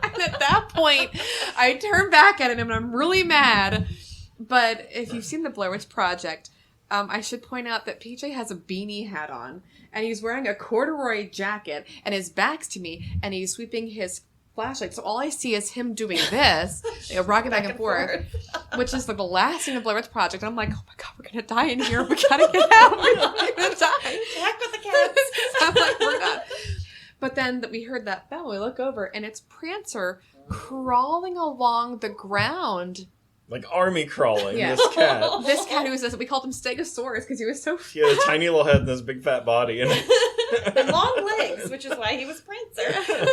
And at that point, I turn back at him, and I'm really mad... But if you've seen the Blair Witch Project, I should point out that PJ has a beanie hat on, and he's wearing a corduroy jacket, and his back's to me, and he's sweeping his flashlight. So all I see is him doing this, rocking back and forth, which is like the last scene of Blair Witch Project. And I'm like, oh my god, we're gonna die in here. We gotta get out. We're gonna die. Heck with the cats. I'm like, we're not. But then we heard that bell. We look over, and it's Prancer crawling along the ground. Like army crawling, Yeah. this cat. This cat who was, we called him Stegosaurus because he was so... He had a tiny little head and this big fat body. And And long legs, which is why he was Prancer.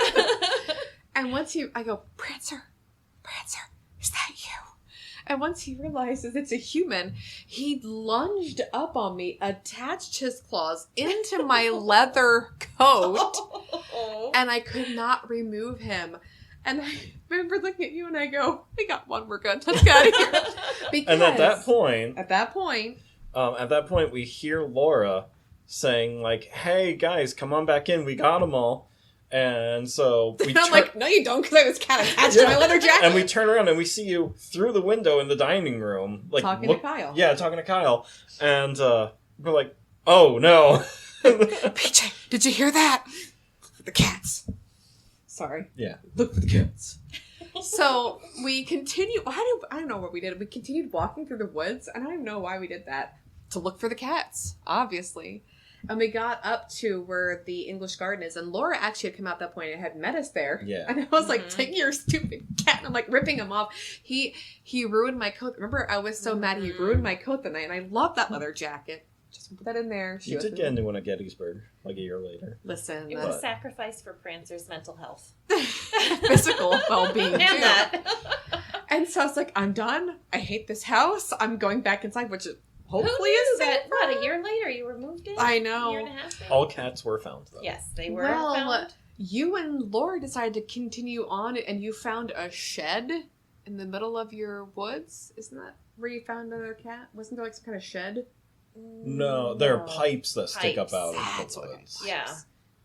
And once I go, Prancer, is that you? And once he realizes it's a human, he lunged up on me, attached his claws into my leather coat, and I could not remove him. And I remember looking at you and I go, we got one, we're good. Let's get out of here. Because and at that point, we hear Laura saying, like, hey, guys, come on back in. We got them all. And so we I'm like, no, you don't, because I was cat attached to my leather jacket. And we turn around and we see you through the window in the dining room. Like, talking to Kyle. Yeah, talking to Kyle. And we're like, oh, no. PJ, did you hear that? Look for the cats. Sorry. Yeah. Look for the cats. So we continue. I don't know what we did. We continued walking through the woods, and I don't even know why we did that. To look for the cats, obviously. And we got up to where the English garden is, and Laura actually had come out at that point and had met us there. Yeah. And I was like, take your stupid cat. And I'm like ripping him off. He ruined my coat. Remember, I was so mad he ruined my coat that night, and I love that leather jacket. Just put that in there. You did get a new one at Gettysburg, like a year later. Listen. It was a sacrifice for Prancer's mental health. Physical well-being, And too. that. And so I was like, I'm done. I hate this house. I'm going back inside, which hopefully Who knew is that? safe. What, a year later you were moved in? I A know. year and a half later? All cats were found, though. Yes, they were Well, found. you and Laura decided to continue on, and you found a shed in the middle of your woods. Isn't that where you found another cat? Wasn't there like some kind of shed? No, there are pipes that stick up Pipes. out of That's the okay. woods. Yeah.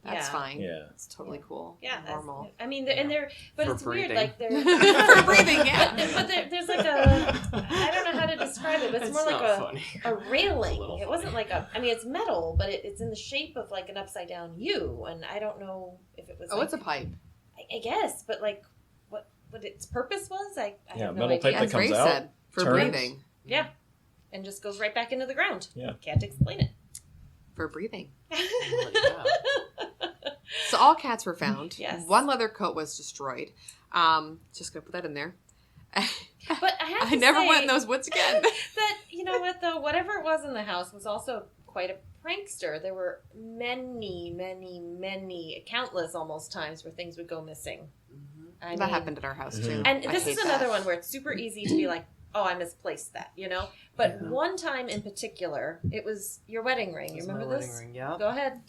That's Yeah. fine. Yeah. It's totally cool. Yeah, Normal. I mean, and they're, but For it's breathing. weird. Like they're For breathing, yeah. But there's like a, I don't know how to describe it, but it's more like not funny. a railing. little It wasn't funny. like a, I mean, it's metal, but it's in the shape of like an upside down U, and I don't know if it was. Oh, like, it's a pipe. I guess, but like what its purpose was, I Yeah, have no metal idea. pipe that As Ray comes out, said, for turns. breathing. Yeah, and just goes right back into the ground. Yeah. Can't explain it. For breathing. Holy cow. So all cats were found. Yes. One leather coat was destroyed. Just gonna put that in there. But I have I to never say went in those woods again. that, you know what, though, whatever it was in the house was also quite a prankster. There were many, countless almost times where things would go missing. I That mean, happened at our house too. Mhm. And I this hate is another that. one where it's super easy to be like, oh, I misplaced that, you know? But Yeah. one time in particular, it was your wedding ring. You It's my remember this? wedding ring, yeah. Go ahead.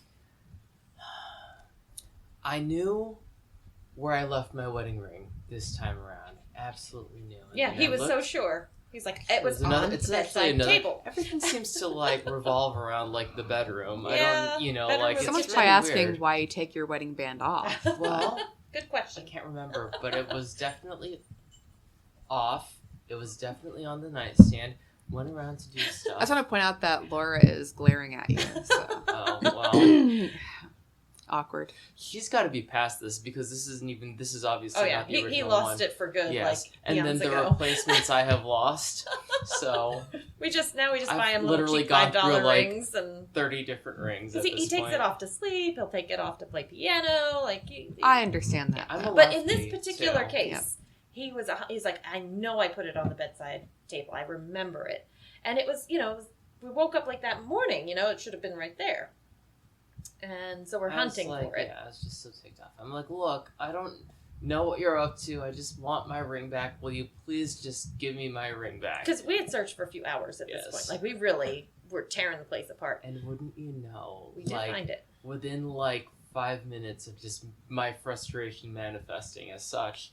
I knew where I left my wedding ring this time around. Absolutely knew. And Yeah, then he I was so looked- sure. He's like, it was There's on the it's actually bedside another table. Everything seems to like revolve around like the bedroom. I Yeah, don't, you know, bedroom like was it's Someone's just probably really asking weird. why you take your wedding band off. Well, Good I question. can't remember, but it was definitely off. It was definitely on the nightstand. Went around to do I stuff. just want to point out that Laura is glaring at you. So. Oh well, Awkward. he's got to be past this because this isn't even. This is obviously Oh, yeah. not the original He lost one. it for good, Yes, like, and then eons the ago. replacements I have lost. So We just buy I've him little literally cheap gone $5 through, like, rings, and 30 different rings. At he this takes point. it off to sleep. He'll take it off to play piano. Like I understand that. I'm though. a But in this lefty, particular too. case, he's like, I know I put it on the bedside table. I remember it, and it was, we woke up like that morning. It should have been right there, and so we're I was hunting like, for it. Yeah, I was just so ticked off. I'm like, look, I don't know what you're up to. I just want my ring back. Will you please just give me my ring back? Because we had searched for a few hours at this Yes. point. Like, we really were tearing the place apart. And wouldn't you know, We did like, find it. within like 5 minutes of just my frustration manifesting as such,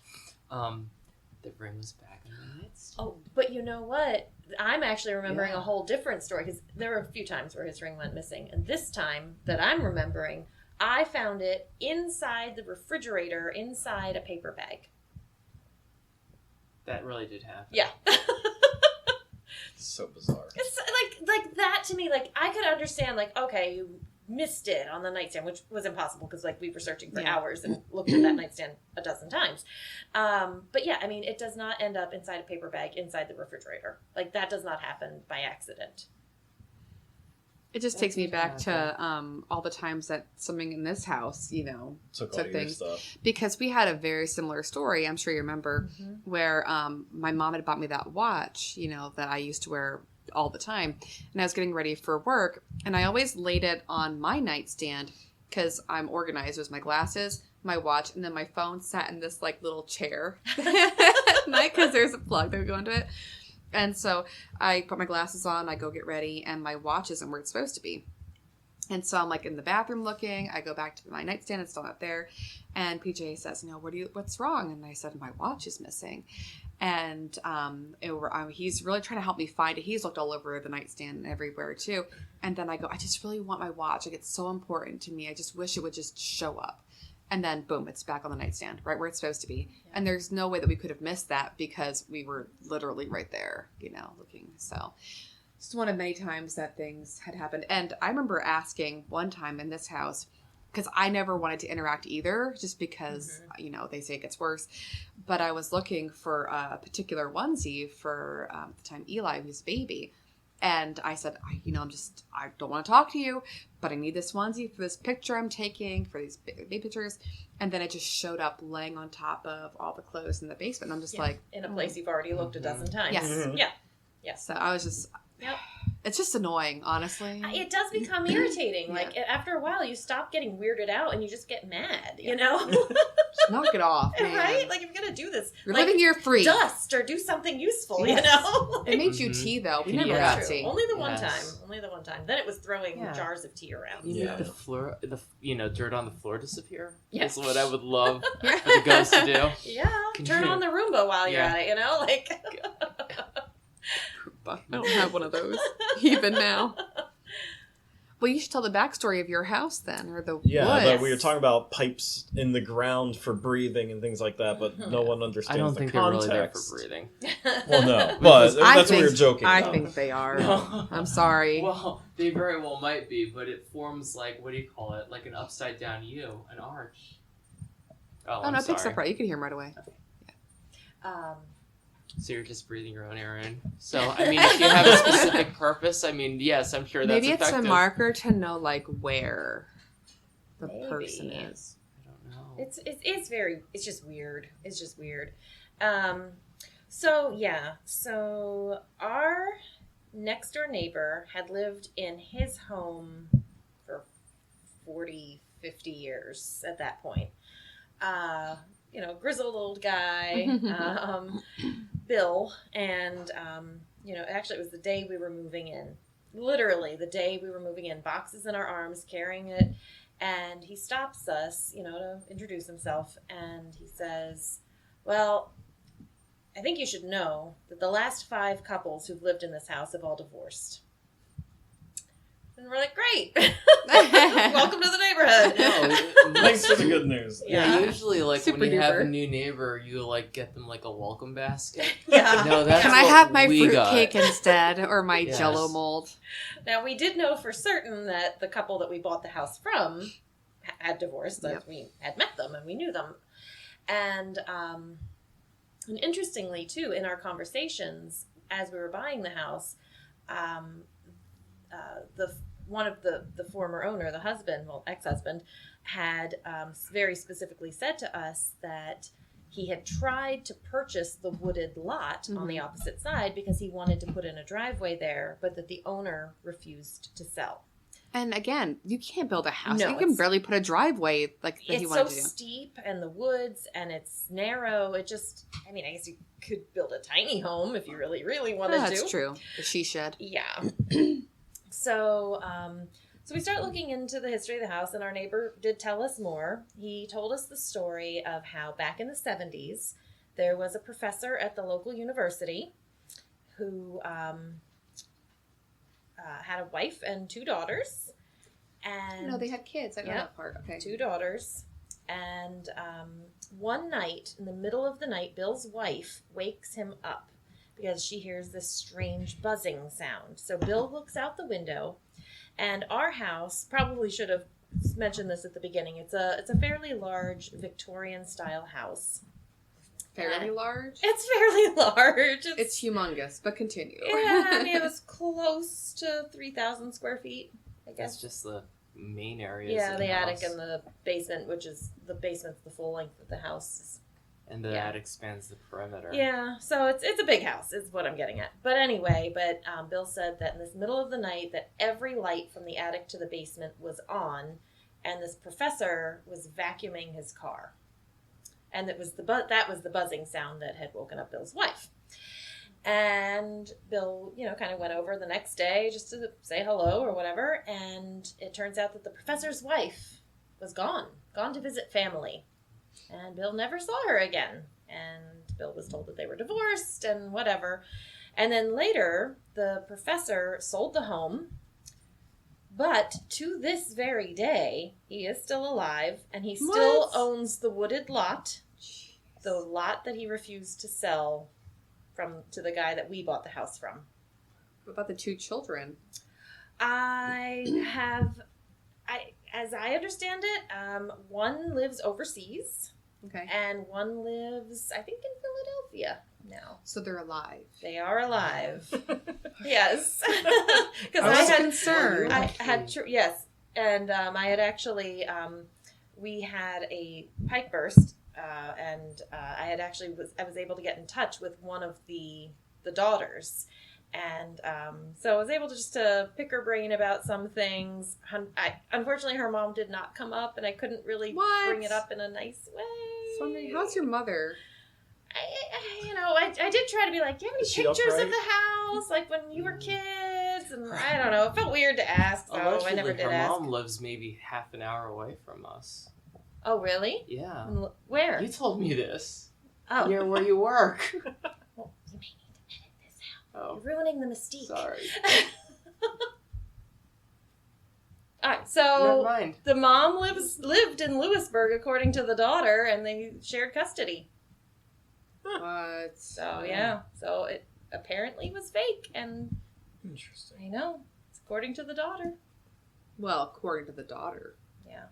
the ring was back in the nightstand. Oh, but you know what? I'm actually remembering Yeah. a whole different story because there were a few times where his ring went missing. And this time that I'm remembering, I found it inside the refrigerator, inside a paper bag. That really did happen. Yeah. It's so bizarre. It's like that to me. Like, I could understand, like, okay, you missed it on the nightstand, which was impossible because, like, we were searching for Yeah. hours and looked at that nightstand a dozen times. But yeah, I mean, it does not end up inside a paper bag inside the refrigerator. Like, that does not happen by accident. It just takes me back to all the times that something in this house, Took all your stuff. Because we had a very similar story, I'm sure you remember, where my mom had bought me that watch, that I used to wear all the time. And I was getting ready for work, and I always laid it on my nightstand because I'm organized. It was my glasses, my watch, and then my phone sat in this little chair at night because there's a plug that would go into it. And so I put my glasses on, I go get ready, and my watch isn't where it's supposed to be. And so I'm in the bathroom looking. I go back to my nightstand, it's still not there. And PJ says, what's wrong? And I said, my watch is missing. And he's really trying to help me find it. He's looked all over the nightstand and everywhere too. And then I go, I just really want my watch. It's so important to me. I just wish it would just show up. And then, boom, it's back on the nightstand, right where it's supposed to be. Yeah. And there's no way that we could have missed that because we were literally right there, looking. So it's one of many times that things had happened. And I remember asking one time in this house, because I never wanted to interact either, just because, they say it gets worse. But I was looking for a particular onesie for the time Eli was a baby. And I said, I don't want to talk to you, but I need this onesie for this picture I'm taking, for these baby pictures. And then it just showed up laying on top of all the clothes in the basement. I'm just in a place you've already looked a dozen times. Yes. Mm-hmm. Yeah. Yeah. So I was just... Yep. It's just annoying, honestly. It does become irritating. After a while, you stop getting weirded out and you just get mad, Just knock it off, man. Right? If you're going to do this. You're living here free. Dust or do something useful, It made you tea, though. We never got tea. Only the one time. Only the one time. Then it was throwing jars of tea around. You need the floor, dirt on the floor disappear. Yes. That's what I would love for the ghost to do. Yeah. Turn on the Roomba while you're at it, I don't have one of those even now. Well, you should tell the backstory of your house then, or the woods. But we were talking about pipes in the ground for breathing and things like that, but no one understands the context. I don't think they're really there for breathing. Well, no, but that's what we were joking about. I think they are. No. I'm sorry. Well, they very well might be, but it forms what do you call it? Like an upside down U, an arch. Oh, no, it picks up right. You can hear them right away. Yeah. So you're just breathing your own air in. So, if you have a specific purpose, yes, I'm sure that's effective. Maybe it's a marker to know, where the person is. I don't know. It's just weird. It's just weird. So our next door neighbor had lived in his home for 40, 50 years at that point. Grizzled old guy, Bill, and, actually it was the day we were moving in. Literally, the day we were moving in, boxes in our arms, carrying it, and he stops us, to introduce himself, and he says, well, I think you should know that the last 5 couples who've lived in this house have all divorced. And we're like, great. Welcome to the neighborhood. Thanks for the good news. Yeah, usually Super when you duper. have a new neighbor, you get them a welcome basket. Yeah. No, that's Can I have my fruitcake instead, or my Jello mold? Now we did know for certain that the couple that we bought the house from had divorced. Yep. We had met them and we knew them, and interestingly too, in our conversations as we were buying the house, one of the former owner, the husband, ex-husband, had very specifically said to us that he had tried to purchase the wooded lot on the opposite side because he wanted to put in a driveway there, but that the owner refused to sell. And again, you can't build a house. No, you can barely put a driveway that he wanted to do. It's so steep, and the woods, and it's narrow. It just, I guess you could build a tiny home if you really, really wanted to. That's true. The she shed. Yeah. So we start looking into the history of the house, and our neighbor did tell us more. He told us the story of how back in the 70s, there was a professor at the local university who had a wife and 2 daughters. And No, they had kids. I know that part. Okay. 2 daughters. And one night, in the middle of the night, Bill's wife wakes him up because she hears this strange buzzing sound. So Bill looks out the window, and our house, probably should have mentioned this at the beginning, it's a fairly large Victorian-style house. fairly large. It's fairly large. It's humongous, but continue. Yeah, I mean, it was close to 3,000 square feet, I guess. That's just the main areas. Yeah, of the house. attic and the basement, which is the basement's the full length of the house. And the attic spans the perimeter. Yeah, so it's a big house, is what I'm getting at. But anyway, Bill said that in this middle of the night that every light from the attic to the basement was on, and this professor was vacuuming his car. And that was the buzzing sound that had woken up Bill's wife. And Bill, kind of went over the next day just to say hello or whatever, and it turns out that the professor's wife was gone to visit family. And Bill never saw her again. And Bill was told that they were divorced and whatever. And then later, the professor sold the home. But to this very day, he is still alive. And he still owns the wooded lot. Jeez. The lot that he refused to sell to the guy that we bought the house from. What about the 2 children? As I understand it, one lives overseas. Okay. And one lives, I think, in Philadelphia now. So they're alive. They are alive. Yes. Because I was concerned. Yes. And I had actually, we had a pipe burst, and I was able to get in touch with one of the daughters. And so I was able to pick her brain about some things. Unfortunately, her mom did not come up, and I couldn't really bring it up in a nice way. I was wondering, how's your mother? I did try to be like, do you have any pictures of the house, like when you were kids? And I don't know. It felt weird to ask, so I never did her ask. Her mom lives maybe half an hour away from us. Oh, really? Yeah. Where? You told me this. Oh. Near where you work. Well, you may need to edit this out. Oh. You're ruining the mystique. Sorry. All right, so Never mind. the mom lived in Lewisburg, according to the daughter, and they shared custody. What? So yeah, so it apparently was fake, and Interesting. I know it's according to the daughter. Well, according to the daughter. Yeah,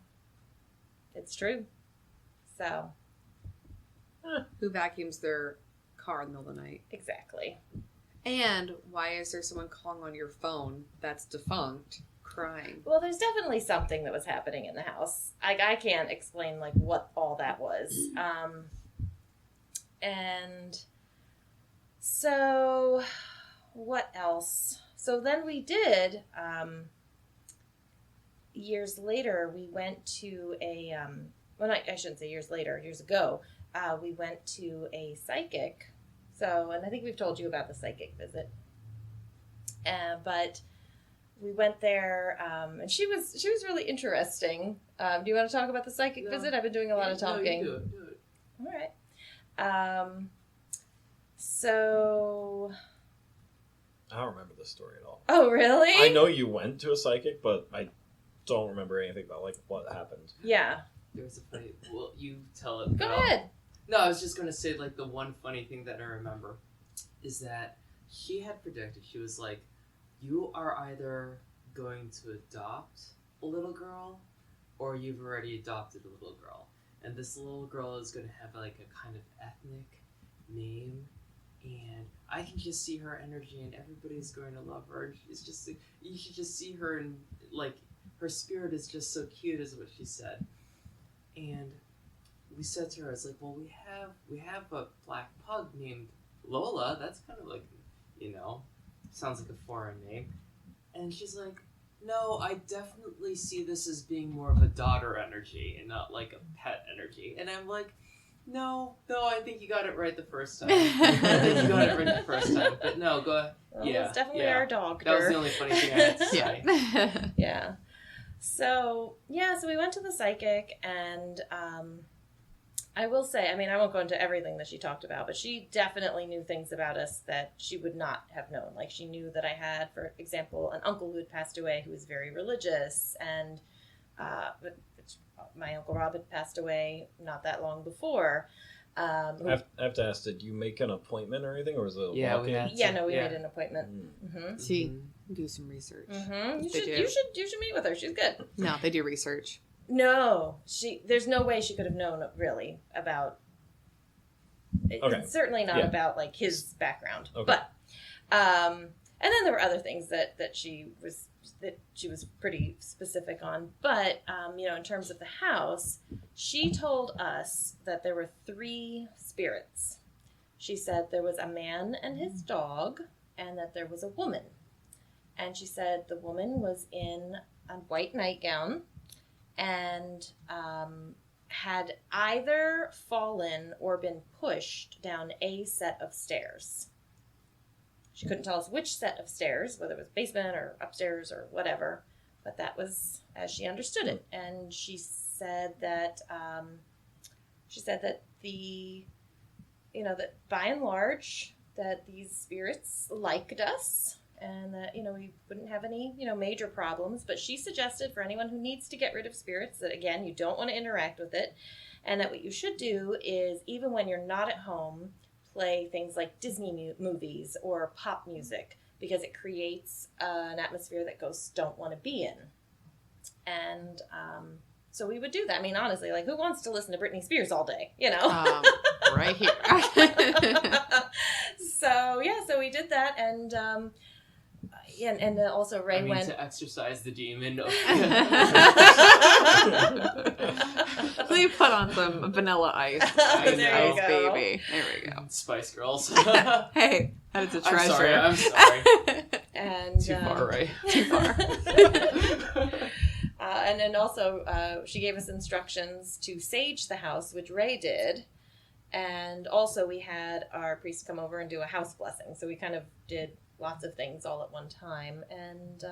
it's true. So Who vacuums their car in the middle of the night? exactly. And why is there someone calling on your phone that's defunct, crying? Well, there's definitely something that was happening in the house. I can't explain like what all that was. And so what else? So then we did, years later, we went to a, I shouldn't say years later, years ago, we went to a psychic. So, and I think we've told you about the psychic visit. But we went there, and she was really interesting. Do you want to talk about the psychic visit? I've been doing a lot of talking. No, you do it. All right. So. I don't remember this story at all. Oh, really? I know you went to a psychic, but I don't remember anything about like what happened. Yeah. There was a funny. Well, you tell it. Go ahead. No, I was just going to say, like, the one funny thing that I remember is that she had predicted, she was like, you are either going to adopt a little girl or you've already adopted a little girl. And this little girl is going to have, like, a kind of ethnic name. And I can just see her energy and everybody's going to love her. It's just, like, you should just see her and, like, her spirit is just so cute, is what she said. And we said to her, it's like, well, we have a black pug named Lola. That's kind of like, sounds like a foreign name. And she's like, no, I definitely see this as being more of a daughter energy and not like a pet energy. And I'm like, no, I think you got it right the first time. But no, go ahead. Well, yeah, it's definitely yeah. our dog. That was the only funny thing I had to say. Yeah. So we went to the psychic, and I will say, I mean, I won't go into everything that she talked about, but she definitely knew things about us that she would not have known. Like, she knew that I had, for example, an uncle who had passed away who was very religious, and my Uncle Rob had passed away not that long before. I have to ask, did you make an appointment or anything, or was it a Yeah, walk-in? we had we Yeah. made an appointment. Mm-hmm. See, do some research. Mm-hmm. You They should meet with her. She's good. No, they do research. No, there's no way she could have known really about It's certainly not about like his background. But and then there were other things that she was pretty specific on. But in terms of the house, she told us that there were 3 spirits. She said there was a man and his dog, and that there was a woman. And she said the woman was in a white nightgown and had either fallen or been pushed down a set of stairs. She couldn't tell us which set of stairs, whether it was basement or upstairs or whatever, but that was as she understood it. And she said that that by and large that these spirits liked us and that, we wouldn't have any, major problems. But she suggested for anyone who needs to get rid of spirits that, again, you don't want to interact with it. And that what you should do is, even when you're not at home, play things like Disney movies or pop music, because it creates an atmosphere that ghosts don't want to be in. And so we would do that. I mean, honestly, like, who wants to listen to Britney Spears all day, Right here. So we did that, and and also Ray went to exorcise the demon. Please put on some Vanilla Ice. There you go. Baby. There we go. Spice Girls. Hey, that is a treasure. I'm sorry. And Too far, Ray. Too far. And then also, she gave us instructions to sage the house, which Ray did. And also we had our priest come over and do a house blessing. So we kind of did lots of things all at one time. And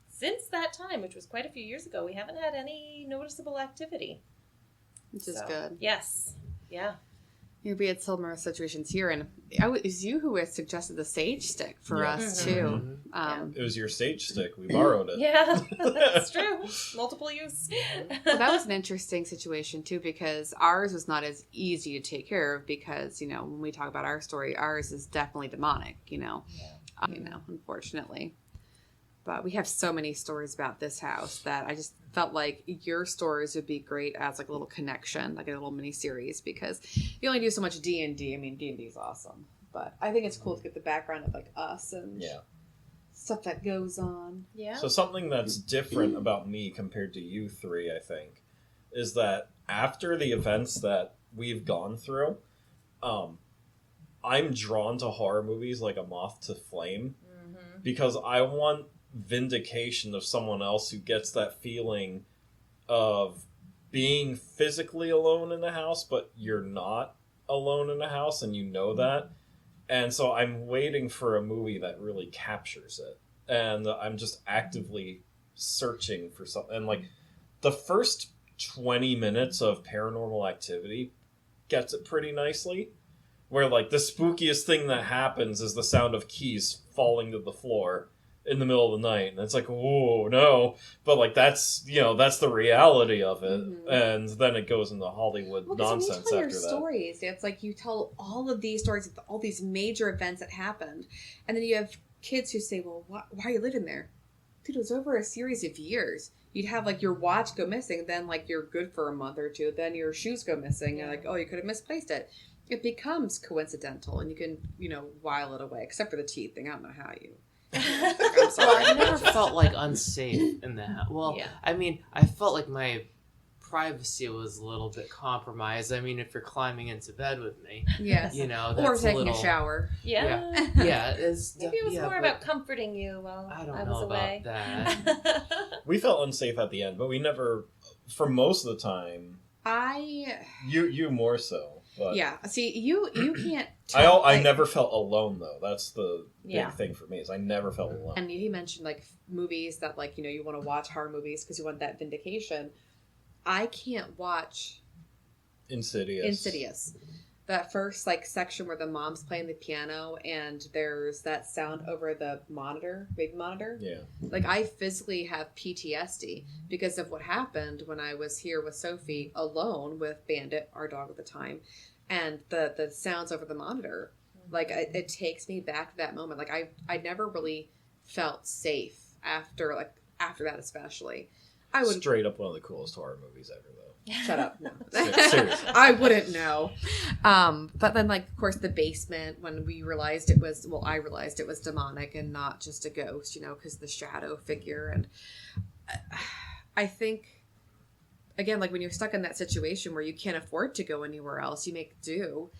since that time, which was quite a few years ago, we haven't had any noticeable activity. Which is good. Yes. Yeah. We had similar situations here, and it was you who had suggested the sage stick for us, too. It was your sage stick. We borrowed it. Yeah, that's true. Multiple use. Well, that was an interesting situation, too, because ours was not as easy to take care of because, when we talk about our story, ours is definitely demonic, unfortunately. But we have so many stories about this house that I just felt like your stories would be great as like a little connection, like a little mini series, because you only do so much D&D. I mean, D&D is awesome, but I think it's cool to get the background of like us and stuff that goes on. Yeah. So something that's different about me compared to you 3, I think, is that after the events that we've gone through, I'm drawn to horror movies like a moth to flame because I want vindication of someone else who gets that feeling of being physically alone in the house, but you're not alone in the house and you know that. And so I'm waiting for a movie that really captures it. And I'm just actively searching for something. And like the first 20 minutes of Paranormal Activity gets it pretty nicely. Where like the spookiest thing that happens is the sound of keys falling to the floor in the middle of the night, and it's like, whoa, no, but like that's the reality of it, and then it goes into Hollywood nonsense when you tell after your that. Stories, it's like you tell all of these stories, all these major events that happened, and then you have kids who say, "Well, why are you living there?" Dude, it was over a series of years. You'd have like your watch go missing, then like you're good for a month or two, then your shoes go missing, and like, oh, you could have misplaced it. It becomes coincidental, and you can while it away, except for the teeth thing. I don't know how you. I'm sorry. Well, I never felt like unsafe in the house. Well, I mean, I felt like my privacy was a little bit compromised. I mean, if you're climbing into bed with me, yes, that's or taking a shower. Yeah. Maybe it was more about comforting you while I was away. About that. We felt unsafe at the end, but we never, for most of the time. You more so. But yeah. See, you can't. I never felt alone though. That's the big thing for me is I never felt alone. And he mentioned like movies that like you want to watch horror movies because you want that vindication. I can't watch Insidious. That first like section where the mom's playing the piano and there's that sound over the baby monitor. Yeah. Like I physically have PTSD because of what happened when I was here with Sophie alone with Bandit, our dog at the time, and the sounds over the monitor. Like it takes me back to that moment. Like I never really felt safe after that, especially. I would straight up one of the coolest horror movies ever though. Shut up. No. Seriously. I wouldn't know. But then, like, of course, the basement, when we realized it was, well, I realized it was demonic and not just a ghost, you know, because the shadow figure. And I think, again, like when you're stuck in that situation where you can't afford to go anywhere else, you make do.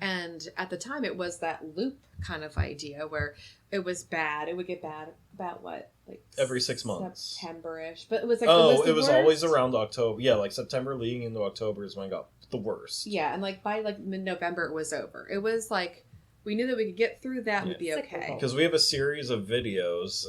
And at the time, it was that loop kind of idea where it was bad. It would get bad about what? Like every 6 months. September-ish. But it was like, it was always around October. Yeah, like September leading into October is when it got the worst. Yeah, and like by like mid-November, it was over. It was like, we knew that we could get through that and we'd be okay. Because we have a series of videos,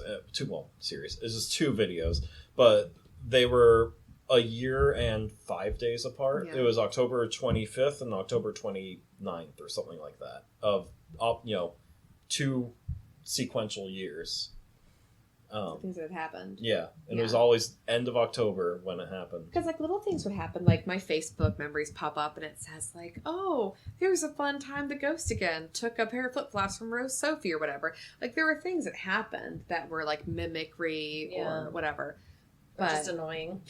series. It's just 2 videos, but they were a year and 5 days apart. Yeah. It was October 25th and October 29th or something like that of 2 sequential years. Things that had happened. Yeah, and it was always end of October when it happened. Because like little things would happen, like my Facebook memories pop up and it says like, oh, there was a fun time the ghost again took a pair of flip-flops from Rose Sophie or whatever. Like there were things that happened that were like mimicry or whatever. But just annoying.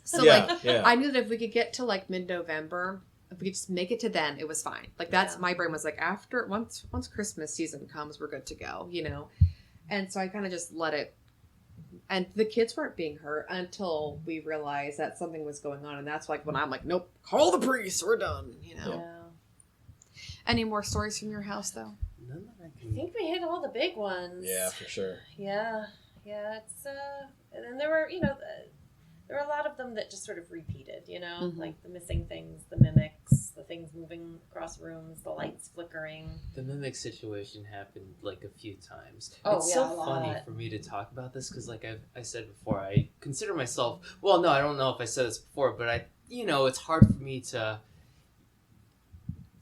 So yeah. I knew that if we could get to like mid-November, if we could just make it to then, it was fine. Like that's my brain was like, after once Christmas season comes, we're good to go, you know. And so I kind of just let it. And the kids weren't being hurt until we realized that something was going on, and that's like when I'm like, nope, call the priest, we're done, you know. Yeah. Any more stories from your house though? None that I I can... think we hit all the big ones. Yeah, for sure. Yeah, it's and then there were, there were a lot of them that just sort of repeated, like the missing things, the mimics, the things moving across rooms, the lights flickering. The mimic situation happened like a few times. Oh, it's yeah, so a funny lot. for me to talk about this because, like I said before, I consider myself. Well, no, I don't know if I said this before, but it's hard for me to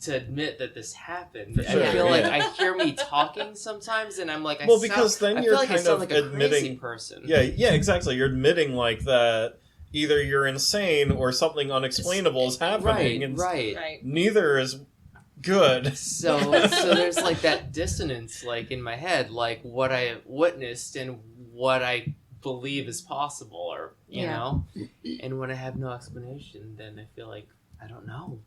admit that this happened. Sure, I feel like I hear me talking sometimes, and I'm like, I feel like I sound like a admitting crazy person. Yeah, exactly. You're admitting like that either you're insane or something unexplainable is happening. And Right. neither is good. So there's like that dissonance, like in my head, like what I witnessed and what I believe is possible, or you know. And when I have no explanation, then I feel like I don't know.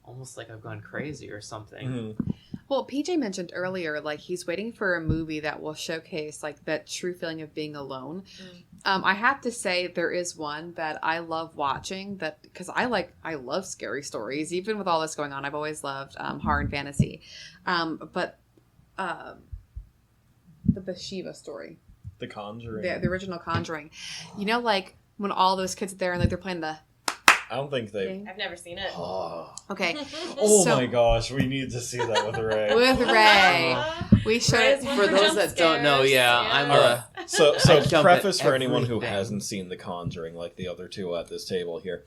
Almost like I've gone crazy or something. Mm-hmm. Well, PJ mentioned earlier, like he's waiting for a movie that will showcase like that true feeling of being alone. I have to say there is one that I love watching that because I love scary stories. Even with all this going on, I've always loved horror and fantasy. But the Bathsheba story, The Conjuring. the original Conjuring, like when all those kids are there and like they're playing the. I don't think they. I've never seen it. Oh, Okay. my gosh, we need to see that with Ray. With Ray. We should. Ray's For those that don't know, I'm All right. So I jump preface at for anyone who everything. hasn't seen The Conjuring, like the other two at this table here,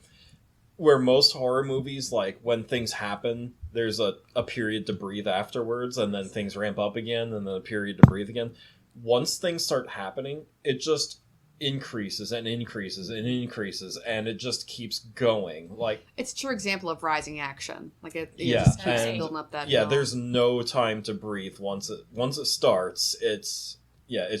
where most horror movies, like when things happen, there's a period to breathe afterwards, and then things ramp up again, and then a period to breathe again. Once things start happening, it just increases and increases and increases, and it just keeps going. Like It's a true example of rising action. Like it Yeah, just keeps and- building up that. yeah, hill. there's no time to breathe once it starts. It's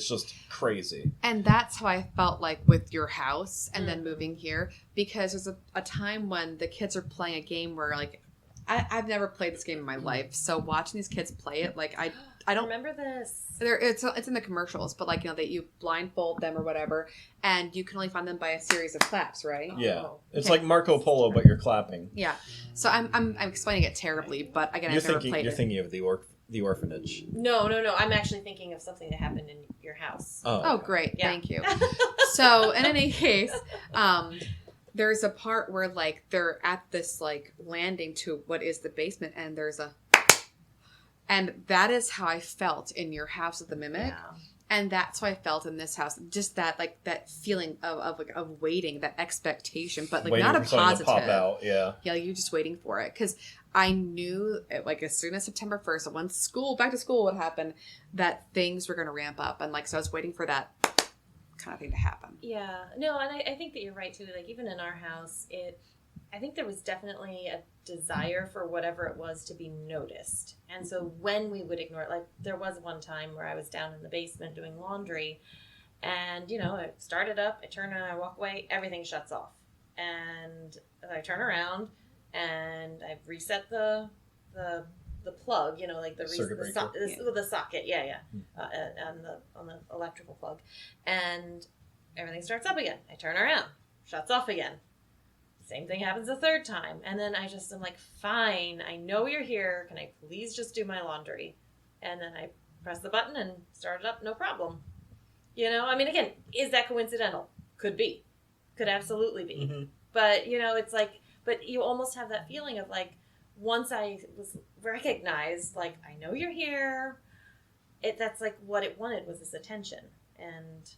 just crazy. And that's how I felt like with your house and then moving here, because there's a time when the kids are playing a game where like I've never played this game in my life, so watching these kids play it, like I don't remember this. It's in the commercials, but like that you blindfold them or whatever, and you can only find them by a series of claps, right? Yeah, Oh, it's okay. like Marco Polo, but you're clapping. Yeah. So I'm explaining it terribly, but again, I've never played You're it. thinking of the orphanage. No. I'm actually thinking of something that happened in your house. Oh, okay. great! Yeah. Thank you. So in any case, there's a part where like they're at this like landing to what is the basement, and and that is how I felt in your house of the mimic, and that's how I felt in this house. Just that like that feeling of waiting, that expectation, but like Waiting not a for something positive. to pop out. Yeah. Yeah, you're just waiting for it because I knew like as soon as September 1st, once back to school would happen, that things were going to ramp up, and like so I was waiting for that kind of thing to happen. Yeah. No, and I think that you're right too. Like even in our house, I think there was definitely a desire for whatever it was to be noticed. And so when we would ignore it, like there was one time where I was down in the basement doing laundry and, I started up, I turn around, I walk away, everything shuts off. And I turn around and I reset the the plug, you know, like the Circuit breaker. the socket, on the electrical plug, and everything starts up again. I turn around, shuts off again. Same thing happens a third time, and then I'm like, fine, I know you're here. Can I please just do my laundry? And then I press the button and start it up, no problem. You know, I mean, again, is that coincidental? Could be, could absolutely be. Mm-hmm. But you know, it's like, but you almost have that feeling of like, once I was recognized, like, I know you're here, that's like what it wanted was this attention. And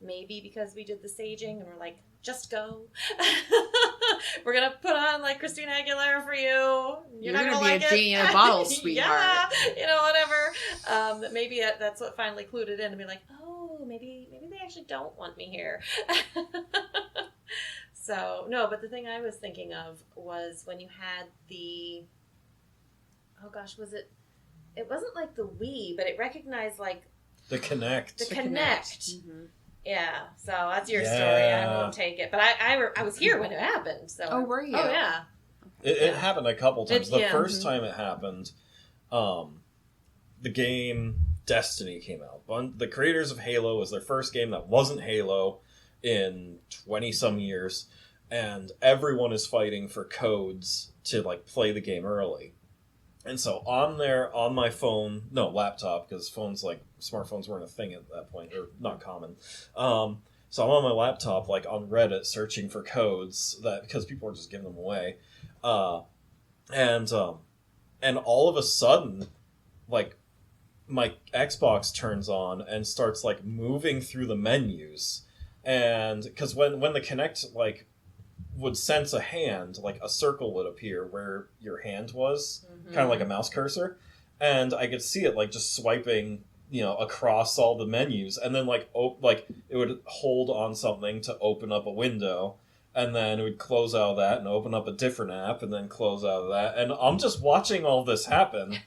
maybe because we did the saging and we're like, just go. We're going to put on like Christina Aguilera for you. You're not going to like be a genie in a bottle, sweetheart. Yeah, you know, whatever. Maybe that's what finally clued it in to be like, oh, maybe they actually don't want me here. So, no, but the thing I was thinking of was when you had oh gosh, it wasn't like the Wii, but it recognized like the Kinect. The Kinect. Mm-hmm. Yeah, so that's your story. I won't take it. But I was here when it happened. So. Oh, were you? Oh, yeah. It happened a couple times. The first time it happened, the game Destiny came out. The creators of Halo was their first game that wasn't Halo in 20-some years. And everyone is fighting for codes to like play the game early. And so on my phone, no, laptop, because smartphones weren't a thing at that point, or not common. So I'm on my laptop, like on Reddit, searching for codes because people were just giving them away. And all of a sudden, like my Xbox turns on and starts like moving through the menus. And because when the Kinect like would sense a hand, like a circle would appear where your hand was, kind of like a mouse cursor, and I could see it like just swiping, you know, across all the menus, and then like it would hold on something to open up a window, and then it would close out of that and open up a different app, and then close out of that, and I'm just watching all this happen,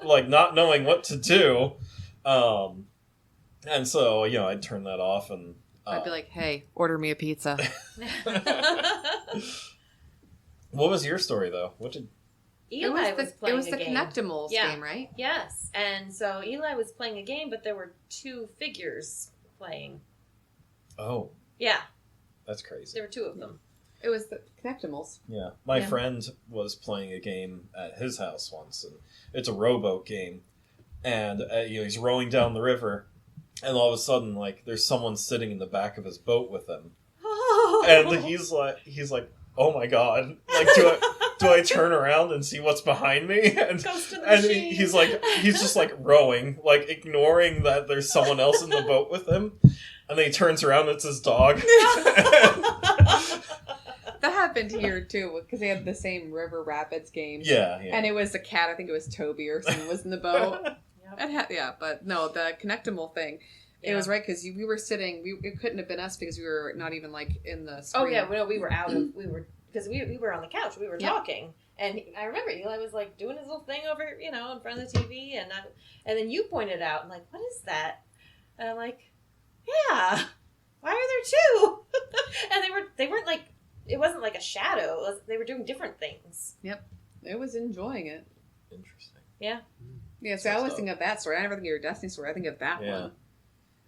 like not knowing what to do, and so, you know, I'd turn that off and. I'd be like, hey, order me a pizza. What was your story, though? Eli was playing It was the Connectimals game, right? Yes. And so Eli was playing a game, but there were 2 figures playing. Oh. Yeah. That's crazy. There were 2 of them. It was the Connectimals. Yeah. My friend was playing a game at his house once, and it's a rowboat game. And you know, he's rowing down the river. And all of a sudden, like, there's someone sitting in the back of his boat with him, and he's like, "Oh my god! Like, do I turn around and see what's behind me?" And he's just like rowing, like ignoring that there's someone else in the boat with him, and then he turns around and it's his dog. That happened here too, because they had the same River Rapids games. Yeah. And it was a cat. I think it was Toby or someone was in the boat. But no, the Connectimal thing. It was right because we were sitting. It couldn't have been us because we were not even like in the screen. Oh yeah, we were out. Because we were on the couch. We were talking, and I remember Eli was like doing his little thing over, you know, in front of the TV, and then you pointed out, and like, what is that? And I'm like, yeah, why are there 2? And they weren't like, it wasn't like a shadow. They were doing different things. Yep, it was enjoying it. Interesting. Yeah. Yeah, so I always think of that story. I never think of your Destiny story. I think of that one.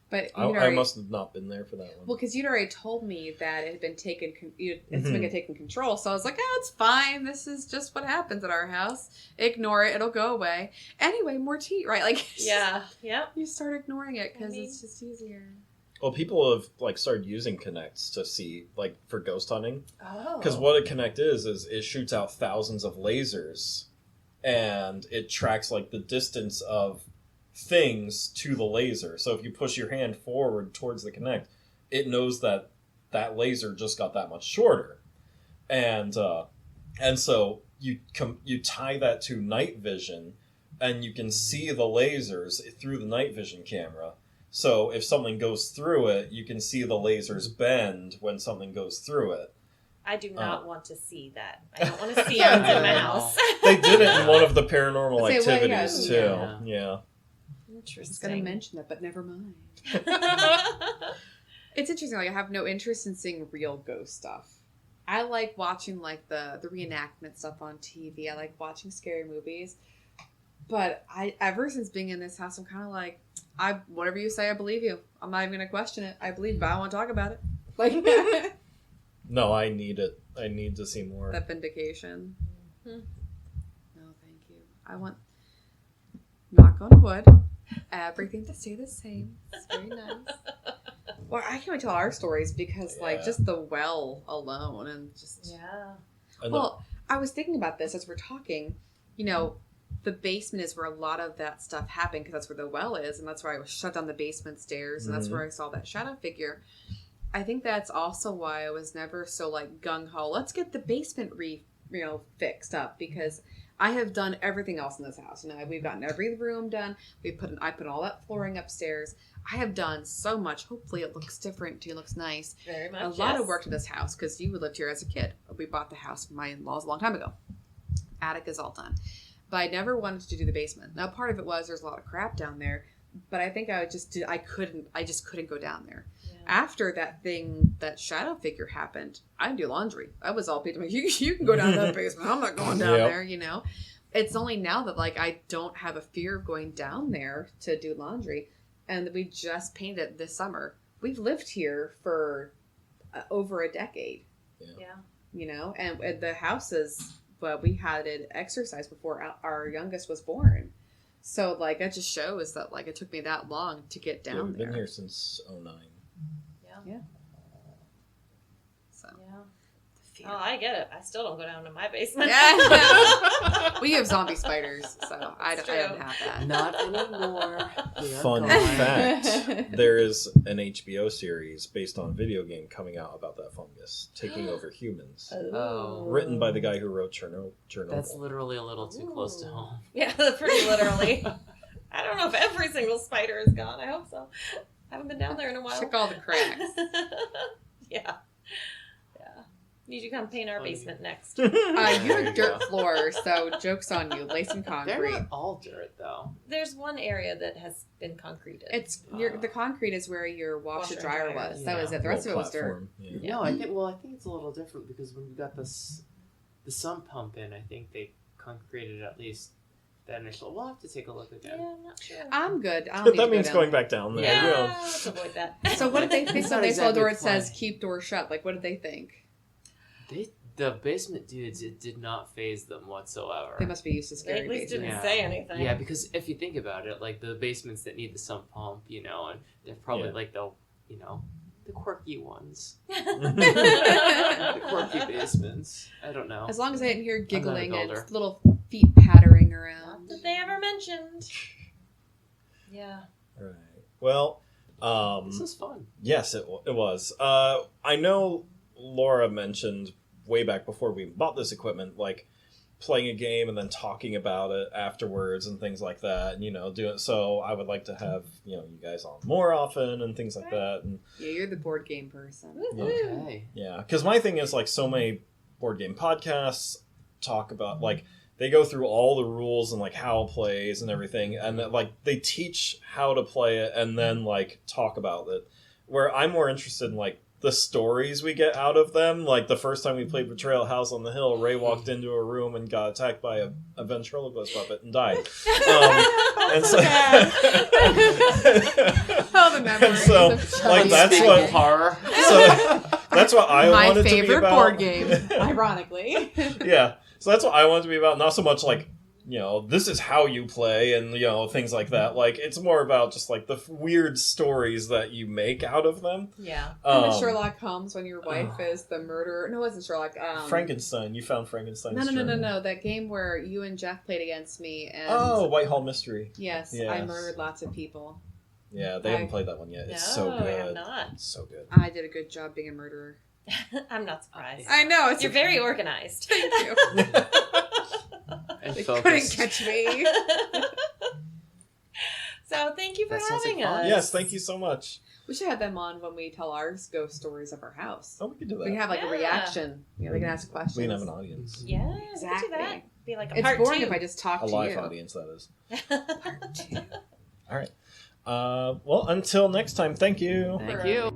But I must have not been there for that one. Well, because you'd already told me that it had been taken, it's been taken control. So I was like, oh, it's fine. This is just what happens at our house. Ignore it. It'll go away. Anyway, more tea, right? Like, yeah. You start ignoring it because it's just easier. Well, people have like started using Kinects to see, like, for ghost hunting. Oh. Because what a Kinect is it shoots out thousands of lasers. And it tracks like the distance of things to the laser. So if you push your hand forward towards the Kinect, it knows that laser just got that much shorter. And so you tie that to night vision, and you can see the lasers through the night vision camera. So if something goes through it, you can see the lasers bend when something goes through it. I do not want to see that. I don't want to see it in my house. They did it in one of the Paranormal Activities, too. Yeah. Interesting. I was going to mention that, but never mind. It's interesting. Like, I have no interest in seeing real ghost stuff. I like watching like the reenactment stuff on TV. I like watching scary movies. But ever since being in this house, I'm kind of like, whatever you say, I believe you. I'm not even gonna question it. I believe, but I don't want to talk about it. Like, No, I need it. I need to see more. that vindication. No, thank you. I want, knock on wood, everything to stay the same. It's very nice. Well, I can't wait to tell our stories because, like, just the well alone and just. Yeah. Well, I was thinking about this as we're talking. You know, the basement is where a lot of that stuff happened because that's where the well is, and that's where I was shut down the basement stairs, and that's where I saw that shadow figure. I think that's also why I was never so like gung ho. Let's get the basement fixed up because I have done everything else in this house. You know, we've gotten every room done. I put all that flooring upstairs. I have done so much. Hopefully, it looks different too. It looks nice. Very much. A lot of work to this house because you lived here as a kid. We bought the house from my in-laws a long time ago. Attic is all done, but I never wanted to do the basement. Now, part of it was there's a lot of crap down there, but I think I just couldn't go down there. After that shadow figure happened, I didn't do laundry. I was all people. You can go down that basement. I'm not going down there. You know, it's only now that like I don't have a fear of going down there to do laundry, and we just painted it this summer. We've lived here for over a decade. Yeah. You know, and the house is. But we had it exercised before our youngest was born, so like that just shows that like it took me that long to get down we've there. been here since 2009. Yeah. So. Yeah. Oh, I get it. I still don't go down to my basement. Yeah. We have zombie spiders, so I don't have that. Not anymore. Fun fact: there is an HBO series based on a video game coming out about that fungus taking over humans. Oh. Written by the guy who wrote Chernobyl. That's literally a little too close to home. Yeah, pretty literally. I don't know if every single spider is gone. I hope so. I haven't been down there in a while. Check all the cracks. Yeah. Need you to come paint our basement next. You have a dirt floor, so joke's on you. Lay some concrete. They're not all dirt, though. There's one area that has been concreted. It's the concrete is where your washer dryer was. Yeah. That was it. The rest of it was dirt. Yeah. No, I think it's a little different because when we got the sump pump in, I think they concreted at least the initial. We'll have to take a look again. Yeah, I'm not sure. I'm good. I don't need That to means go going down back down there. Yeah, let's avoid that. So what did they think? So Not they saw a door that exactly says "keep door shut." Like, what did they think? The basement dudes, it did not faze them whatsoever. They must be used to They scary at least basements. didn't say anything. Yeah, because if you think about it, like the basements that need the sump pump, and they're probably like the quirky ones. The quirky basements. I don't know. As long as I didn't hear giggling and older. little feet pattering Not around. that they ever mentioned. Yeah. Right. Well, This was fun. yes, it was. I know Laura mentioned way back before we bought this equipment, like playing a game and then talking about it afterwards and things like that, and do it. So I would like to have you guys on more often and things like that. And Yeah, you're the board game person. Okay. yeah, because my thing is like so many board game podcasts talk about like they go through all the rules and like how it plays and everything, and that, like they teach how to play it and then like talk about it. Where I'm more interested in like the stories we get out of them. Like the first time we played Betrayal House on the Hill, Ray walked into a room and got attacked by a ventriloquist puppet and died. And so, Oh, the memories. so of like that's Speaking what of horror. so that's what I my wanted to be favorite about. board game, ironically. Yeah, so that's what I wanted to be about. Not so much like this is how you play and things like that. Like it's more about just like the weird stories that you make out of them. Yeah. And the Sherlock Holmes when your wife is the murderer. No, it wasn't Sherlock. Frankenstein. You found Frankenstein's journal. No. That game where you and Jeff played against me. And Whitehall Mystery. Yes, Yes. I murdered lots of people. Yeah, they haven't played that one yet. It's so No, good. I have not. It's so good. I did a good job being a murderer. I'm not surprised. I know. It's You're very organized. Thank you. And They focused. couldn't catch me. So thank you for That sounds like having fun. us. Yes, thank you so much. We should have them on when we tell our ghost stories of our house. Oh, we can do that. We have like a Yeah. reaction. They can ask questions. We can have an audience. Yeah, Exactly. we could do that. Be like a It's part boring two. if I just talk A to live you. audience, that is. Part two. All right. Well, until next time, thank you. Thank you.